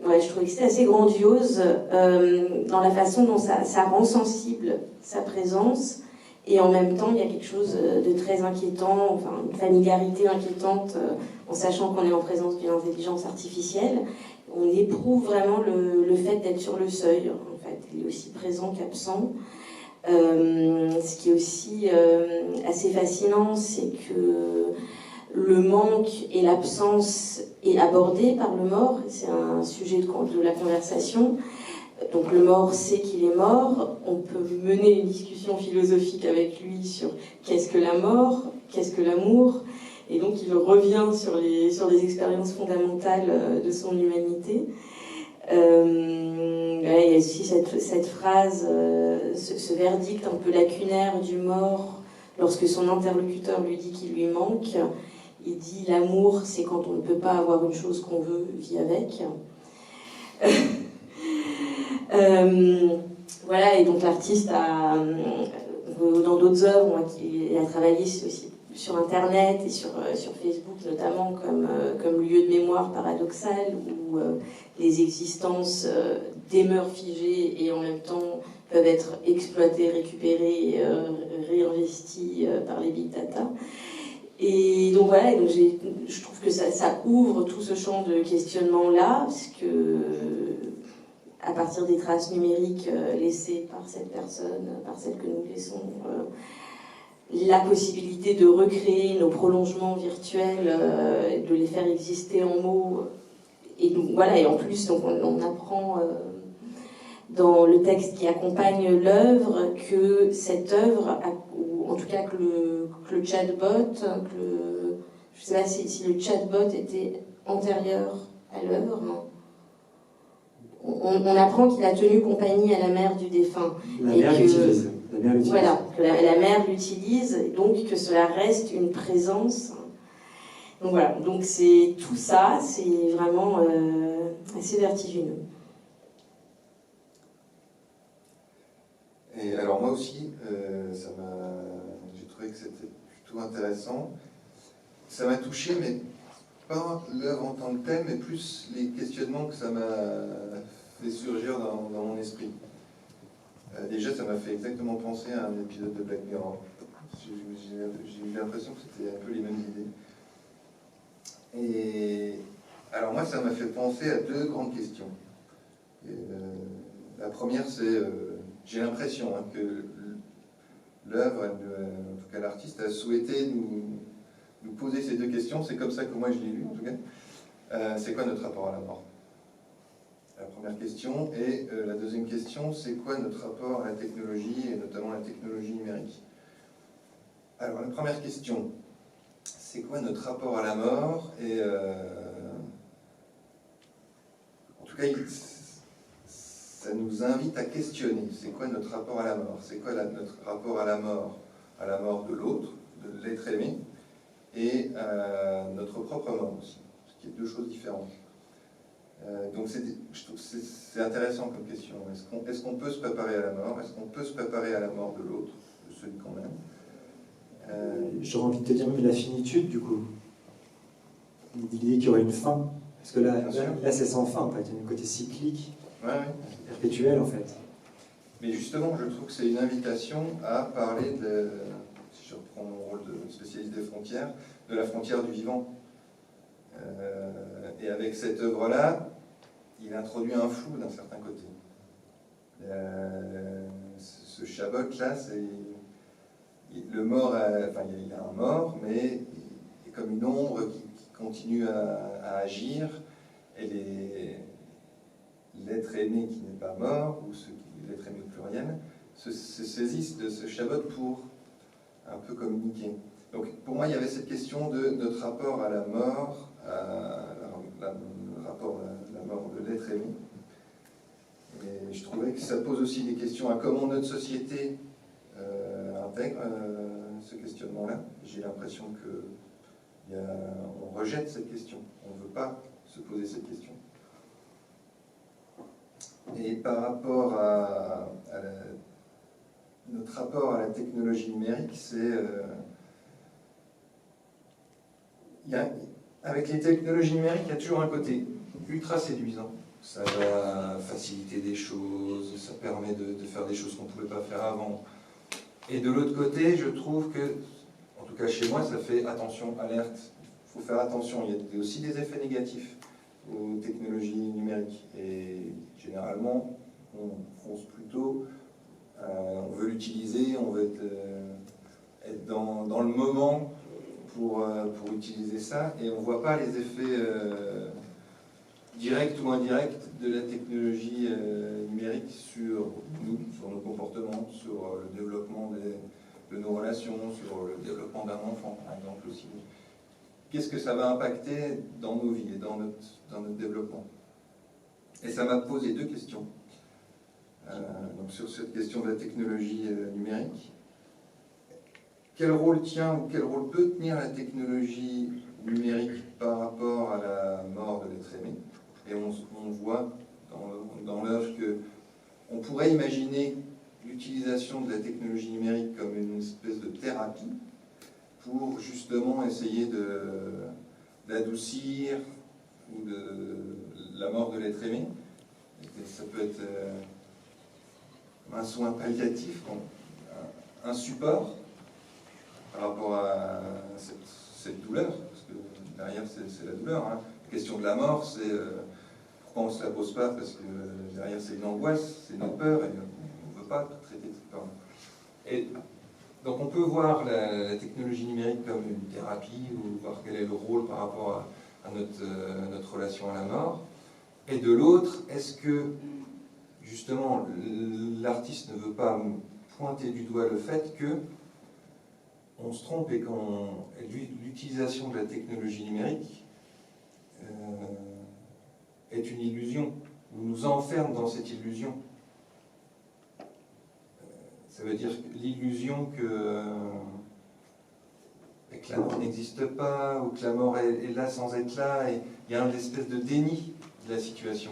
Ouais, je trouvais que c'était assez grandiose dans la façon dont ça rend sensible sa présence, et en même temps il y a quelque chose de très inquiétant, enfin une familiarité inquiétante en sachant qu'on est en présence d'une intelligence artificielle. On éprouve vraiment le fait d'être sur le seuil, en fait. Il est aussi présent qu'absent. Ce qui est aussi assez fascinant, c'est que le manque et l'absence est abordé par le mort. C'est un sujet de la conversation. Donc le mort sait qu'il est mort. On peut mener une discussion philosophique avec lui sur qu'est-ce que la mort, qu'est-ce que l'amour. Et donc il revient sur les expériences fondamentales de son humanité. Il y a aussi cette phrase, ce verdict un peu lacunaire du mort lorsque son interlocuteur lui dit qu'il lui manque. Il dit l'amour, c'est quand on ne peut pas avoir une chose qu'on veut, vit avec. Voilà, et donc l'artiste a, dans d'autres œuvres, il a travaillé aussi sur Internet et sur Facebook notamment comme lieu de mémoire paradoxal où les existences demeurent figées et en même temps peuvent être exploitées, récupérées, réinvesties par les big data. Et donc voilà, et donc je trouve que ça ouvre tout ce champ de questionnement-là, parce que à partir des traces numériques laissées par cette personne, par celle que nous laissons, la possibilité de recréer nos prolongements virtuels, de les faire exister en mots. Et donc voilà, et en plus, donc on apprend dans le texte qui accompagne l'œuvre que cette œuvre, ou en tout cas que le chatbot, je ne sais pas si le chatbot était antérieur à l'œuvre. On apprend qu'il a tenu compagnie à la mère du défunt. La mère l'utilise. Voilà, que la mère l'utilise, et donc que cela reste une présence. Donc voilà, donc c'est tout ça, c'est vraiment assez vertigineux. Et alors moi aussi, j'ai trouvé que c'était plutôt intéressant. Ça m'a touché, mais pas l'œuvre en tant que telle, mais plus les questionnements que ça m'a fait surgir dans mon esprit. Déjà, ça m'a fait exactement penser à un épisode de Black Mirror. J'ai eu l'impression que c'était un peu les mêmes idées. Et alors moi, ça m'a fait penser à deux grandes questions. La première, c'est, j'ai l'impression que l'œuvre, en tout cas l'artiste, a souhaité nous poser ces deux questions. C'est comme ça que moi je l'ai lu, en tout cas. C'est quoi notre rapport à la mort? La première question. Et la deuxième question, c'est quoi notre rapport à la technologie, et notamment la technologie numérique? Alors, la première question, c'est quoi notre rapport à la mort? Et en tout cas, ça nous invite à questionner. C'est quoi notre rapport à la mort? C'est quoi notre rapport à la mort de l'autre, de l'être aimé, et notre propre mort aussi, ce qui est deux choses différentes. Donc je trouve que c'est intéressant comme question. Est-ce qu'on peut se préparer à la mort? Est-ce qu'on peut se préparer à la mort de l'autre, de celui qu'on aime? J'aurais envie de te dire même la finitude, du coup. L'idée qu'il y aurait une fin. Parce que là c'est sans fin, en fait. Il y a un côté cyclique, perpétuel, en fait. Mais justement, je trouve que c'est une invitation à parler si je reprends mon rôle de spécialiste des frontières, de la frontière du vivant. Et avec cette œuvre-là, il introduit un flou d'un certain côté. Ce Chabot-là, le mort, il y a un mort, mais il est comme une ombre qui continue à agir, et l'être aimé qui n'est pas mort, ou l'être aimé pluriel, se saisissent de ce Chabot pour un peu communiquer. Donc pour moi, il y avait cette question de notre rapport à la mort, le rapport à la mort de l'être aimé. Et je trouvais que ça pose aussi des questions à comment notre société intègre ce questionnement-là. J'ai l'impression qu'on rejette cette question. On ne veut pas se poser cette question. Et par rapport à notre rapport à la technologie numérique, c'est... avec les technologies numériques, il y a toujours un côté ultra séduisant. Ça va faciliter des choses, ça permet de faire des choses qu'on ne pouvait pas faire avant. Et de l'autre côté, je trouve que, en tout cas chez moi, ça fait attention, alerte. Il faut faire attention. Il y a aussi des effets négatifs aux technologies numériques. Et généralement, on fonce plutôt, on veut l'utiliser, on veut être dans le moment pour utiliser ça, et on ne voit pas les effets directs ou indirects de la technologie numérique sur nous, sur nos comportements, sur le développement de nos relations, sur le développement d'un enfant, par exemple, aussi. Qu'est-ce que ça va impacter dans nos vies et dans notre développement? Et ça m'a posé deux questions. Donc sur cette question de la technologie numérique. Quel rôle peut tenir la technologie numérique par rapport à la mort de l'être aimé? Et on voit dans l'œuvre qu'on pourrait imaginer l'utilisation de la technologie numérique comme une espèce de thérapie pour justement essayer d'adoucir ou la mort de l'être aimé. Et ça peut être un soin palliatif, un support par rapport à cette douleur, parce que derrière c'est la douleur. Hein. La question de la mort, c'est pourquoi on ne se la pose pas, parce que derrière c'est une angoisse, c'est une peur, et on ne veut pas traiter cette peur. Et donc on peut voir la technologie numérique comme une thérapie, ou voir quel est le rôle par rapport à notre relation à la mort. Et de l'autre, est-ce que justement l'artiste ne veut pas pointer du doigt le fait que on se trompe et l'utilisation de la technologie numérique est une illusion, ou nous enferme dans cette illusion. Ça veut dire l'illusion que la mort n'existe pas, ou que la mort est là sans être là, et il y a une espèce de déni de la situation.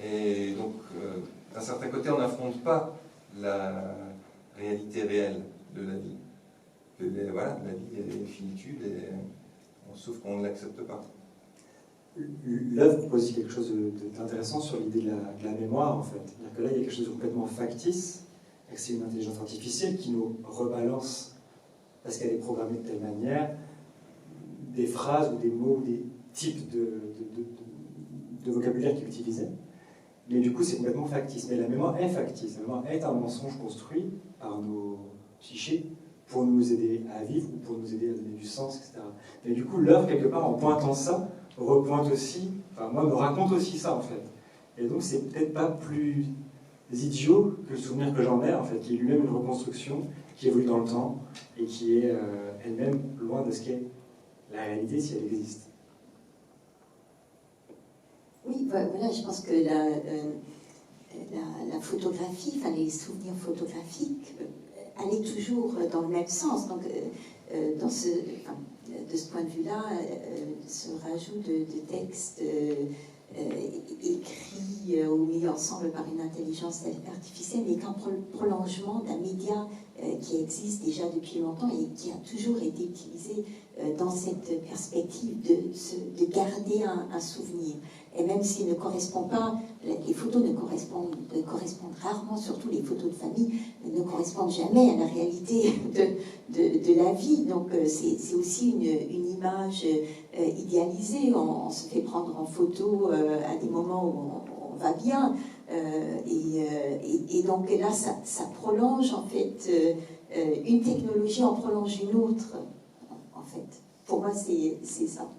Et donc, d'un certain côté, on n'affronte pas la réalité réelle de la vie. Voilà, la vie est finitude, sauf qu'on ne l'accepte pas. L'œuvre propose aussi quelque chose d'intéressant sur l'idée de la mémoire, en fait. C'est-à-dire que là, il y a quelque chose de complètement factice, et que c'est une intelligence artificielle qui nous rebalance, parce qu'elle est programmée de telle manière, des phrases ou des mots ou des types de vocabulaire qu'il utilisait. Mais du coup, c'est complètement factice. Mais la mémoire est factice. La mémoire est un mensonge construit par nos psychés pour nous aider à vivre ou pour nous aider à donner du sens, etc. Mais du coup, l'œuvre, quelque part, en pointant ça, repointe aussi, enfin, moi, me raconte aussi ça, en fait. Et donc, c'est peut-être pas plus idiot que le souvenir que j'en ai, en fait, qui est lui-même une reconstruction, qui évolue dans le temps, et qui est elle-même loin de ce qu'est la réalité, si elle existe. Oui, voilà, je pense que la photographie, enfin les souvenirs photographiques, allaient toujours dans le même sens. Donc, de ce point de vue-là, ce rajout de textes écrits ou mis ensemble par une intelligence artificielle n'est qu'un prolongement d'un média qui existe déjà depuis longtemps et qui a toujours été utilisé dans cette perspective de garder un souvenir. Et même s'il ne correspond pas, les photos ne correspondent rarement, surtout les photos de famille, ne correspondent jamais à la réalité de la vie. Donc c'est aussi une image idéalisée. On se fait prendre en photo à des moments où on va bien. Et donc là, ça prolonge en fait, une technologie en prolonge une autre, en fait. Pour moi, c'est ça.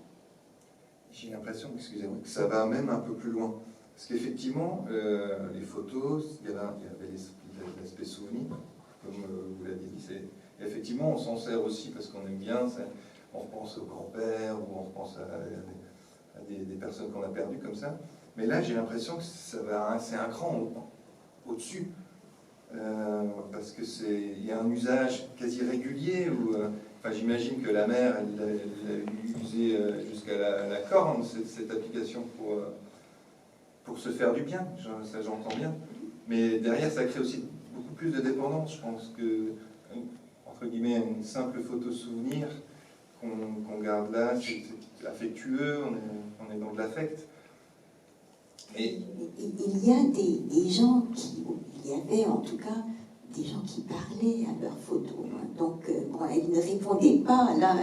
J'ai l'impression, excusez-moi, que ça va même un peu plus loin. Parce qu'effectivement, les photos, il y avait l'aspect souvenir, comme vous l'avez dit. Effectivement, on s'en sert aussi parce qu'on aime bien. On repense au grand-père ou on repense à des personnes qu'on a perdues comme ça. Mais là, j'ai l'impression que c'est un cran au-dessus. Parce qu'il y a un usage quasi régulier où... Enfin, j'imagine que la mère, elle a usé jusqu'à la corne cette application pour se faire du bien, ça j'entends bien. Mais derrière, ça crée aussi beaucoup plus de dépendance. Je pense que, entre guillemets, une simple photo souvenir qu'on garde là, c'est affectueux, on est dans de l'affect. Et il y a des gens il y avait en tout cas des gens qui parlaient à leurs photos. Hein. Donc, elle ne répondait pas. Là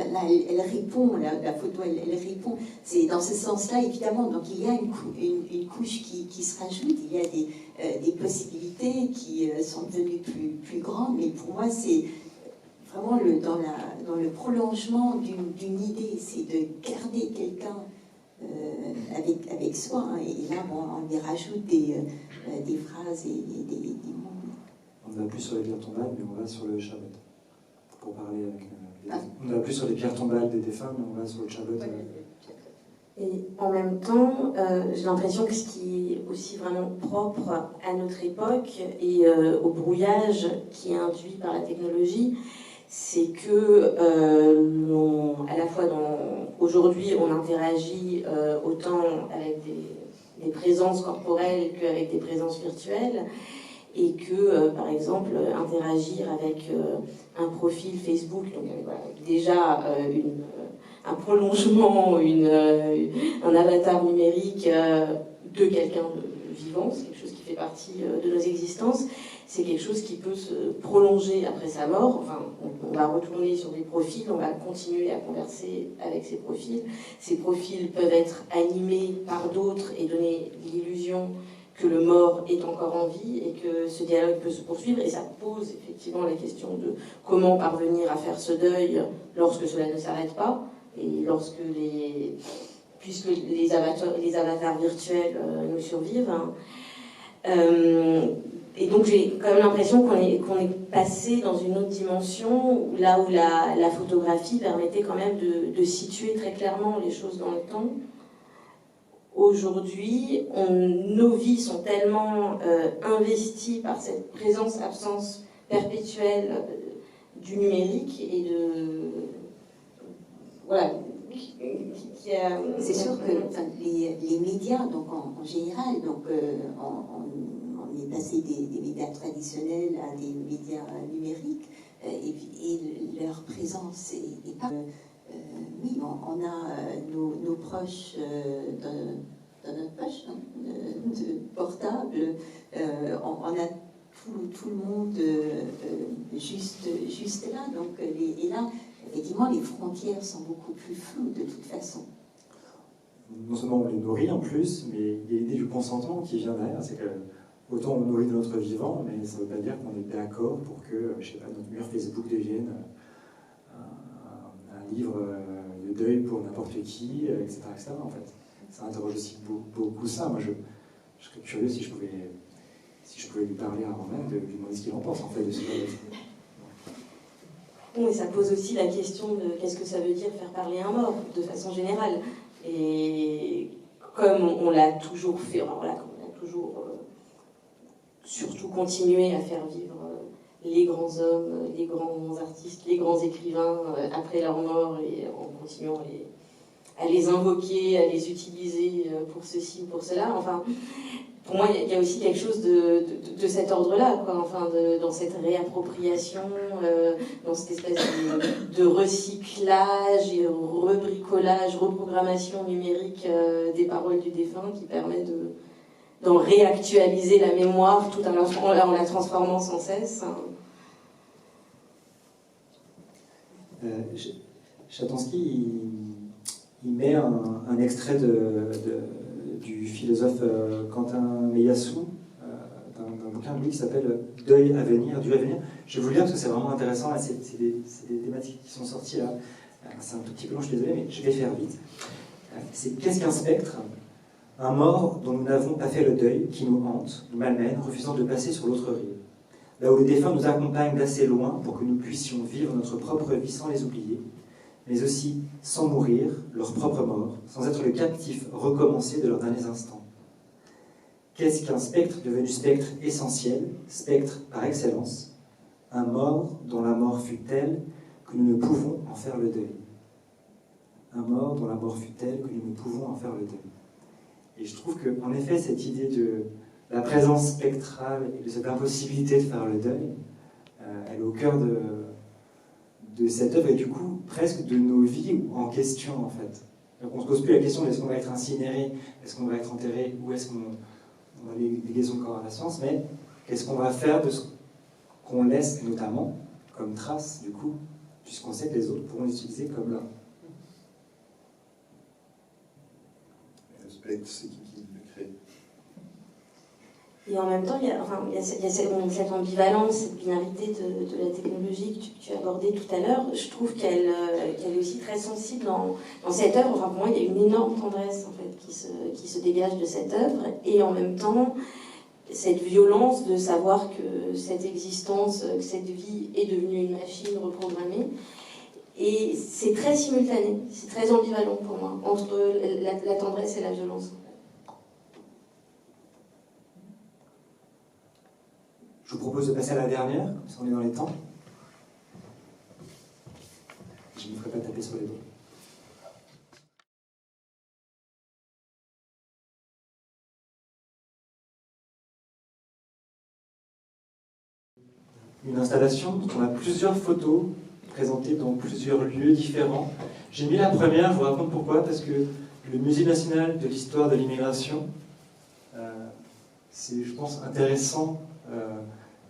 elle répond, la photo, elle répond. C'est dans ce sens-là, évidemment. Donc, il y a une couche qui se rajoute. Il y a des possibilités qui sont devenues plus grandes. Mais pour moi, c'est vraiment dans le prolongement d'une idée. C'est de garder quelqu'un avec soi. Hein. Et là, on y rajoute des phrases et des mots. On ne va plus sur les pierres tombales, mais on va sur le Shabbat. Pour parler avec... On ne va plus sur les pierres tombales des défunts, mais on va sur le Shabbat. Et en même temps, j'ai l'impression que ce qui est aussi vraiment propre à notre époque et au brouillage qui est induit par la technologie, c'est que à la fois aujourd'hui, on interagit autant avec des présences corporelles qu'avec des présences virtuelles. Et que, par exemple, interagir avec un profil Facebook, donc déjà un prolongement, un avatar numérique de quelqu'un vivant, c'est quelque chose qui fait partie de nos existences, c'est quelque chose qui peut se prolonger après sa mort. Enfin, on va retourner sur des profils, on va continuer à converser avec ces profils. Ces profils peuvent être animés par d'autres et donner l'illusion que le mort est encore en vie et que ce dialogue peut se poursuivre. Et ça pose effectivement la question de comment parvenir à faire ce deuil lorsque cela ne s'arrête pas et puisque les avatars virtuels nous survivent. Et donc j'ai quand même l'impression qu'on est passé dans une autre dimension, là où la photographie permettait quand même de situer très clairement les choses dans le temps. Aujourd'hui, nos vies sont tellement investies par cette présence-absence perpétuelle du numérique et de... Voilà. C'est sûr que les médias, donc en général, donc on est passé des médias traditionnels à des médias numériques et leur présence est pas... oui, on a nos proches dans notre poche, hein, de portable. On a tout le monde juste là. Donc, et là, effectivement, les frontières sont beaucoup plus floues de toute façon. Non seulement on les nourrit en plus, mais il y a l'idée du consentement qui vient derrière. C'est que autant on nourrit notre vivant, mais ça ne veut pas dire qu'on est d'accord pour que, je sais pas, notre mur Facebook devienne un livre de deuil pour n'importe qui, etc., etc. En fait, ça interroge aussi beaucoup ça. Moi, je serais curieux si je pouvais lui parler avant même, de lui demander ce qu'il en pense en fait de ce genre de choses. Oui, ça pose aussi la question de qu'est-ce que ça veut dire faire parler un mort, de façon générale. Et comme on l'a toujours fait, alors voilà, comme on a toujours surtout continué à faire vivre les grands hommes, les grands artistes, les grands écrivains après leur mort et en continuant à les invoquer, à les utiliser pour ceci ou pour cela. Enfin, pour moi, il y a aussi quelque chose de cet ordre-là, quoi. Enfin, dans cette réappropriation, dans cette espèce de recyclage et rebricolage, reprogrammation numérique des paroles du défunt qui permet d'en réactualiser la mémoire tout en la transformant sans cesse. Chatansky, il met un extrait du philosophe Quentin Meillassoux, d'un bouquin de lui qui s'appelle Deuil à venir, Dieu à venir. Je vais vous le lire parce que c'est vraiment intéressant. Là, c'est des thématiques qui sont sorties là. C'est un tout petit peu long, je suis désolé, mais je vais faire vite. C'est qu'est-ce qu'un spectre? Un mort dont nous n'avons pas fait le deuil, qui nous hante, nous malmène, refusant de passer sur l'autre rive. Là où les défunts nous accompagnent d'assez loin pour que nous puissions vivre notre propre vie sans les oublier, mais aussi sans mourir leur propre mort, sans être le captif recommencé de leurs derniers instants. Qu'est-ce qu'un spectre devenu spectre essentiel, spectre par excellence? Un mort dont la mort fut telle que nous ne pouvons en faire le deuil. Un mort dont la mort fut telle que nous ne pouvons en faire le deuil. Et je trouve qu'en effet, cette idée de la présence spectrale et de cette impossibilité de faire le deuil, elle est au cœur de cette œuvre et du coup presque de nos vies en question en fait. Donc on ne se pose plus la question est-ce qu'on va être incinéré, est-ce qu'on va être enterré, ou est-ce qu'on a les liaisons de corps à la science, mais qu'est-ce qu'on va faire de ce qu'on laisse notamment comme trace du coup, puisqu'on sait que les autres pourront l'utiliser comme là. Le spectre, c'est qui le crée? Et en même temps, il y a cette ambivalence, cette binarité de la technologie que tu abordais tout à l'heure. Je trouve qu'elle est aussi très sensible dans cette œuvre. Enfin, pour moi, il y a une énorme tendresse en fait, qui se dégage de cette œuvre. Et en même temps, cette violence de savoir que cette existence, que cette vie est devenue une machine reprogrammée. Et c'est très simultané, c'est très ambivalent pour moi, entre la tendresse et la violence. Je vous propose de passer à la dernière, comme ça on est dans les temps. Je ne me ferai pas taper sur les doigts. Une installation dont on a plusieurs photos présentées dans plusieurs lieux différents. J'ai mis la première, je vous raconte pourquoi, parce que le Musée national de l'histoire de l'immigration c'est, je pense, intéressant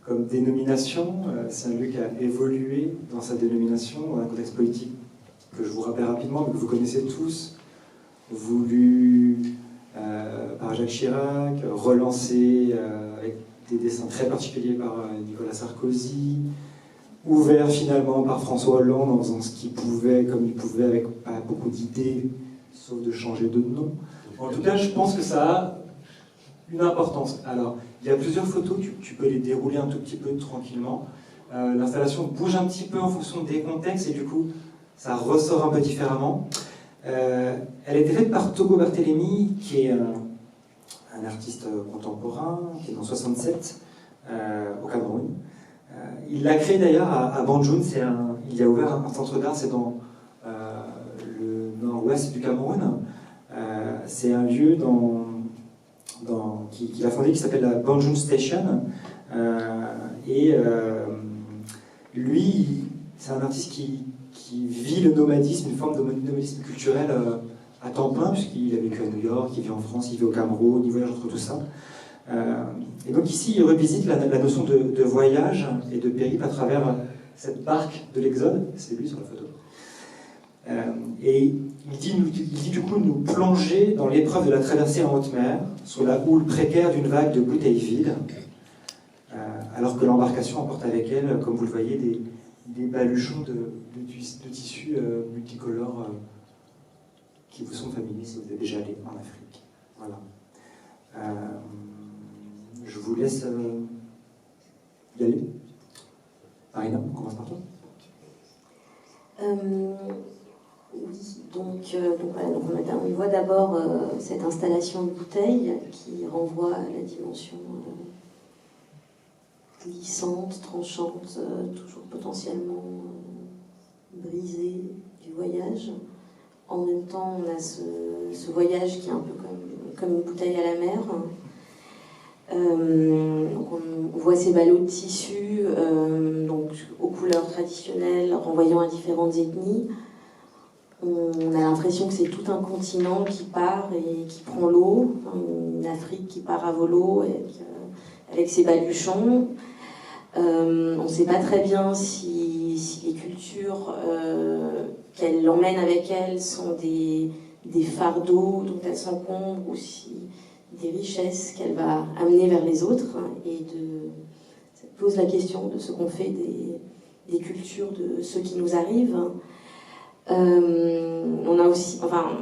comme dénomination. C'est un lieu qui a évolué dans sa dénomination, dans un contexte politique que je vous rappelle rapidement, mais que vous connaissez tous, voulu par Jacques Chirac, relancé avec des dessins très particuliers par Nicolas Sarkozy, ouvert finalement par François Hollande en faisant ce qu'il pouvait, comme il pouvait, avec pas beaucoup d'idées, sauf de changer de nom. En tout cas, je pense que ça a une importance. Alors, il y a plusieurs photos, tu peux les dérouler un tout petit peu tranquillement. L'installation bouge un petit peu en fonction des contextes et du coup, ça ressort un peu différemment. Elle a été faite par Togo Barthélémy, qui est un artiste contemporain, qui est dans 67, au Cameroun. Il l'a créé d'ailleurs à Banjul, il a ouvert un centre d'art, c'est dans le nord-ouest du Cameroun. C'est un lieu qu'il a fondé qui s'appelle la Banjul Station. Lui, c'est un artiste qui vit le nomadisme, une forme de nomadisme culturel à temps plein, puisqu'il a vécu à New York, il vit en France, il vit au Cameroun, il voyage entre tout ça. Et donc ici, il revisite la notion de voyage et de périple à travers cette barque de l'Exode, c'est lui sur la photo. Et il dit du coup nous plonger dans l'épreuve de la traversée en haute mer, sous la houle précaire d'une vague de bouteilles vides, alors que l'embarcation emporte avec elle, comme vous le voyez, des baluchons de tissus multicolores qui vous sont familiers si vous êtes déjà allé en Afrique. Voilà. Je vous laisse y aller. Marina, on commence par toi. Oui, donc on voit d'abord cette installation de bouteilles qui renvoie à la dimension glissante, tranchante, toujours potentiellement brisée du voyage. En même temps, on a ce voyage qui est un peu comme une bouteille à la mer. Donc on voit ces ballots de tissu donc aux couleurs traditionnelles, renvoyant à différentes ethnies. On a l'impression que c'est tout un continent qui part et qui prend l'eau, une Afrique qui part à volo avec ses baluchons. On ne sait pas très bien si les cultures qu'elle emmène avec elle sont des fardeaux dont elle s'encombre ou si des richesses qu'elle va amener vers les autres. Et ça pose la question de ce qu'on fait des cultures de ceux qui nous arrivent. On a aussi, on a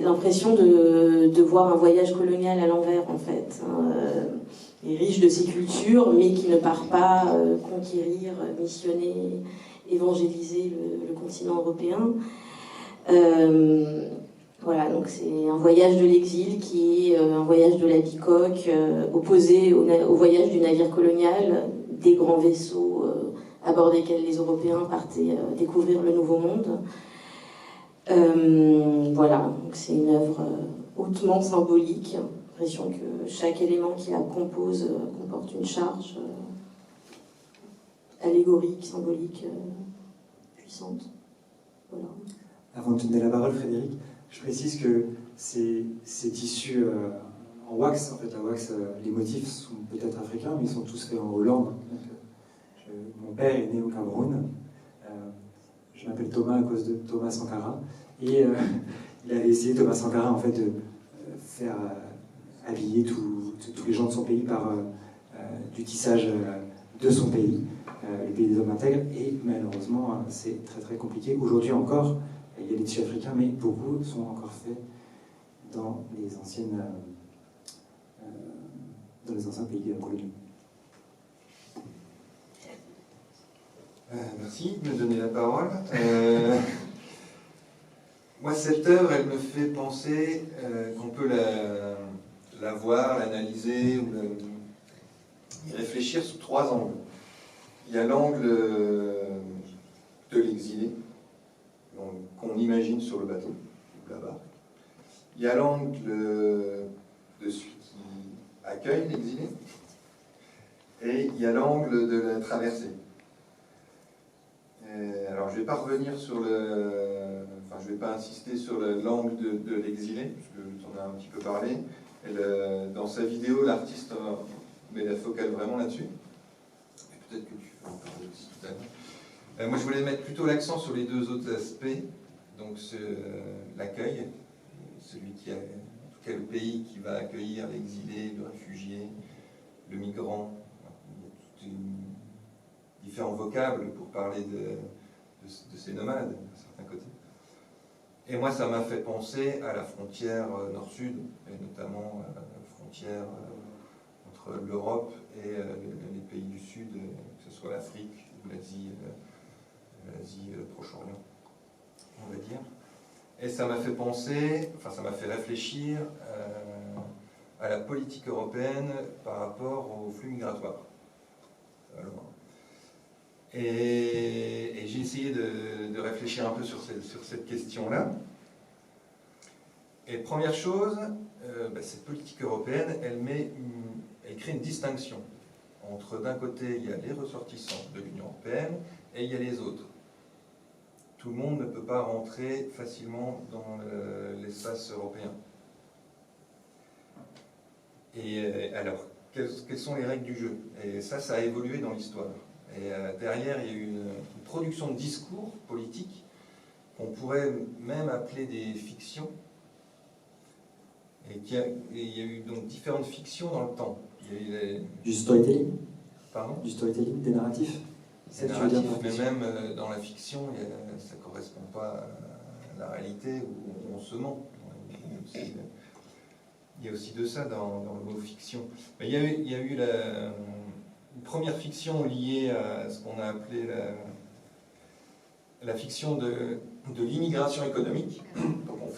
l'impression de voir un voyage colonial à l'envers en fait, et riche de ses cultures, mais qui ne part pas conquérir, missionner, évangéliser le continent européen. Voilà, donc c'est un voyage de l'exil qui est un voyage de la bicoque, opposé au voyage du navire colonial, des grands vaisseaux à bord desquels les Européens partaient découvrir le Nouveau Monde. Voilà, donc c'est une œuvre hautement symbolique. J'ai l'impression que chaque élément qui la compose comporte une charge allégorique, symbolique, puissante. Voilà. Avant de te donner la parole, Frédéric, je précise que ces tissus en wax, en fait, la wax, les motifs sont peut-être africains, mais ils sont tous faits en Hollande. Donc, mon père est né au Cameroun. Je m'appelle Thomas à cause de Thomas Sankara. Et il avait essayé, Thomas Sankara, en fait, de faire habiller tous les gens de son pays par du tissage de son pays, le pays des hommes intègres. Et malheureusement, c'est très très compliqué. Aujourd'hui encore, il y a des tissus africains, mais beaucoup sont encore faits dans les anciens pays coloniaux. Merci de me donner la parole. Moi, cette œuvre, elle me fait penser qu'on peut la voir, l'analyser ou y réfléchir sous trois angles. Il y a l'angle de l'exilé, qu'on imagine sur le bateau, là-bas. Il y a l'angle de celui qui accueille l'exilé. Et il y a l'angle de la traversée. Alors, je ne vais pas revenir sur je ne vais pas insister sur l'angle de l'exilé, puisque tu en as un petit peu parlé. Dans sa vidéo, l'artiste met la focale vraiment là-dessus. Et peut-être que tu vas en parler aussi tout à l'heure. Moi, je voulais mettre plutôt l'accent sur les deux autres aspects. Donc, l'accueil, celui qui a, en tout cas le pays qui va accueillir l'exilé, le réfugié, le migrant. Il y a différents vocables pour parler de ces nomades, d'un certain côté. Et moi, ça m'a fait penser à la frontière nord-sud, et notamment à la frontière entre l'Europe et les pays du Sud, que ce soit l'Afrique ou l'Asie Proche-Orient, on va dire. Et ça m'a fait penser, enfin ça m'a fait réfléchir à la politique européenne par rapport aux flux migratoires. Alors, et j'ai essayé de réfléchir un peu sur cette question-là. Et première chose, cette politique européenne, elle crée une distinction entre, d'un côté, il y a les ressortissants de l'Union européenne et il y a les autres. Tout le monde ne peut pas rentrer facilement dans l'espace européen. Et alors, quelles sont les règles du jeu? Et ça a évolué dans l'histoire. Et derrière, il y a eu une production de discours politiques qu'on pourrait même appeler des fictions. Et il y a eu donc différentes fictions dans le temps. Il y a eu Du storytelling? Pardon? Du storytelling, des narratifs? C'est narratif, mais même dans la fiction, ça ne correspond pas à la réalité où on se ment. Il y a aussi de ça dans le mot fiction. Mais il y a eu une première fiction liée à ce qu'on a appelé la fiction de l'immigration économique. Donc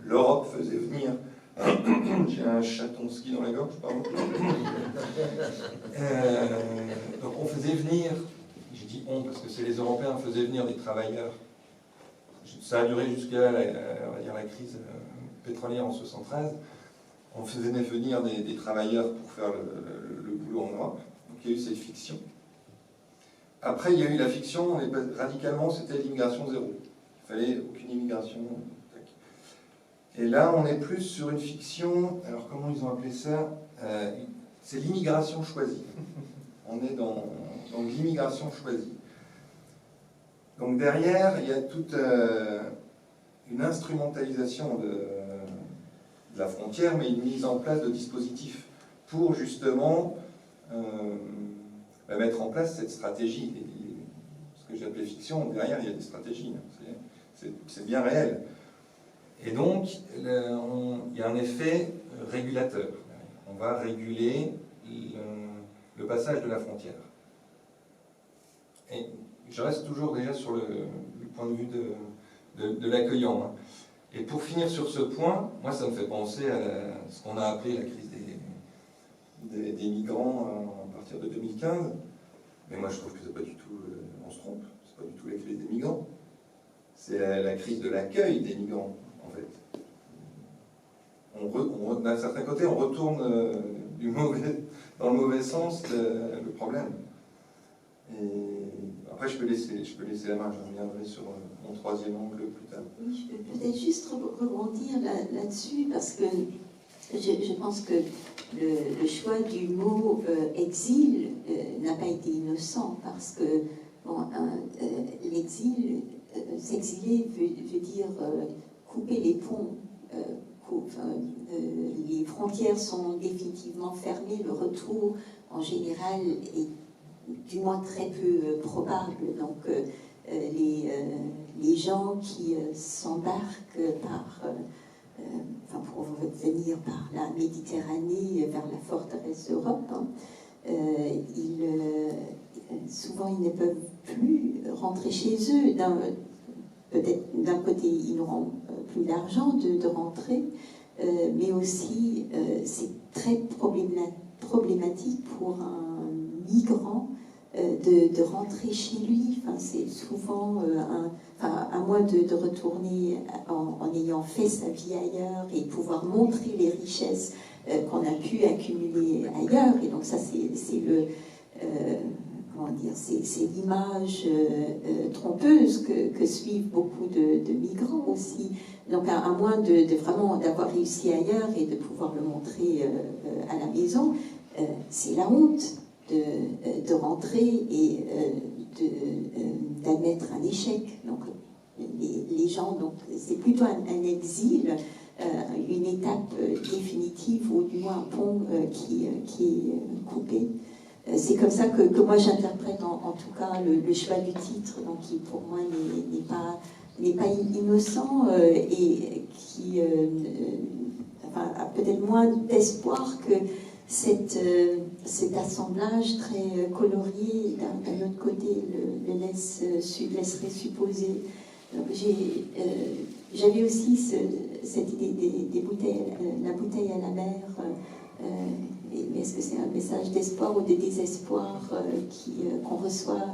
l'Europe faisait venir... J'ai un chaton ski dans la gorge, pardon. Donc on faisait venir, j'ai dit on parce que c'est les Européens, faisaient venir des travailleurs. Ça a duré jusqu'à la crise pétrolière en 1973. On faisait venir des travailleurs pour faire le boulot en Europe. Donc il y a eu cette fiction. Après, il y a eu la fiction, radicalement, c'était l'immigration zéro. Il fallait aucune immigration. Et là, on est plus sur une fiction, alors comment ils ont appelé ça? C'est l'immigration choisie. On est dans l'immigration choisie. Donc derrière, il y a toute une instrumentalisation de la frontière, mais une mise en place de dispositifs pour justement mettre en place cette stratégie. Et ce que j'appelais fiction, derrière, il y a des stratégies. C'est bien réel. Et donc, il y a un effet régulateur. On va réguler le passage de la frontière. Et je reste toujours déjà sur le point de vue de l'accueillant. Et pour finir sur ce point, moi ça me fait penser à ce qu'on a appelé la crise des migrants à partir de 2015. Mais moi je trouve que c'est pas du tout, on se trompe, c'est pas du tout la crise des migrants. C'est la crise de l'accueil des migrants. En fait, d'un certain côté, on retourne dans le mauvais sens le problème. Et après, je peux laisser la main, je reviendrai sur mon troisième angle plus tard. Oui, je peux peut-être juste rebondir là-dessus, parce que je pense que le choix du mot exil n'a pas été innocent, parce que l'exil, s'exiler veut dire couper les ponts. Les frontières sont définitivement fermées, le retour en général est du moins très peu probable. Donc les gens qui s'embarquent pour venir par la Méditerranée vers la forteresse d'Europe, souvent ils ne peuvent plus rentrer chez eux. Peut-être d'un côté ils n'auront plus d'argent de rentrer, mais aussi c'est très problématique pour un migrant de rentrer chez lui. C'est souvent à moins de retourner en ayant fait sa vie ailleurs et pouvoir montrer les richesses qu'on a pu accumuler ailleurs. Et donc ça c'est comment dire, c'est l'image trompeuse que suivent beaucoup de migrants aussi. Donc à moins de vraiment d'avoir réussi ailleurs et de pouvoir le montrer à la maison, c'est la honte de rentrer et d'admettre un échec. Donc les gens, donc c'est plutôt un exil, une étape définitive ou du moins un pont qui est coupé. C'est comme ça que moi j'interprète en tout cas le choix du titre, donc qui pour moi n'est pas innocent et qui a peut-être moins d'espoir que cet assemblage très colorié d'un autre côté le laisserait supposer. J'avais aussi cette idée des bouteilles, la bouteille à la mer. Mais est-ce que c'est un message d'espoir ou de désespoir qu'on reçoit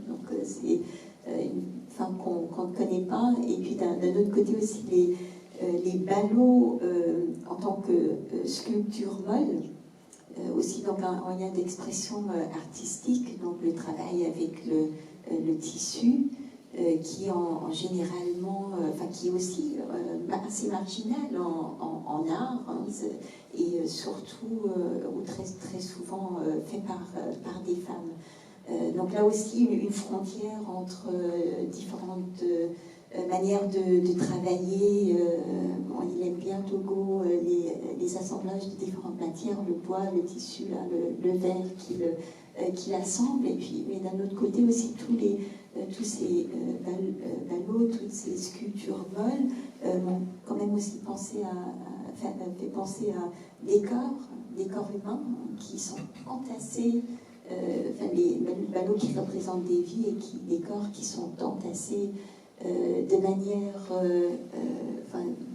donc c'est une femme qu'on ne connaît pas. Et puis d'un autre côté aussi les ballots en tant que sculpture molle, aussi donc un moyen d'expression artistique, donc le travail avec le tissu, qui en généralement, qui est aussi assez marginal en art, hein, et surtout ou très souvent fait par des femmes. Donc là aussi une frontière entre différentes manières de travailler. Il aime bien Togo les assemblages de différentes matières, le bois, le tissu, là, le verre qu'il assemble, et puis mais d'un autre côté aussi tous ces ballots, toutes ces sculptures molles m'ont quand même aussi fait penser à décors humains qui sont entassés, les ballots qui représentent des vies et des corps qui sont entassés de manière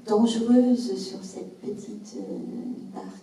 dangereuse sur cette petite barque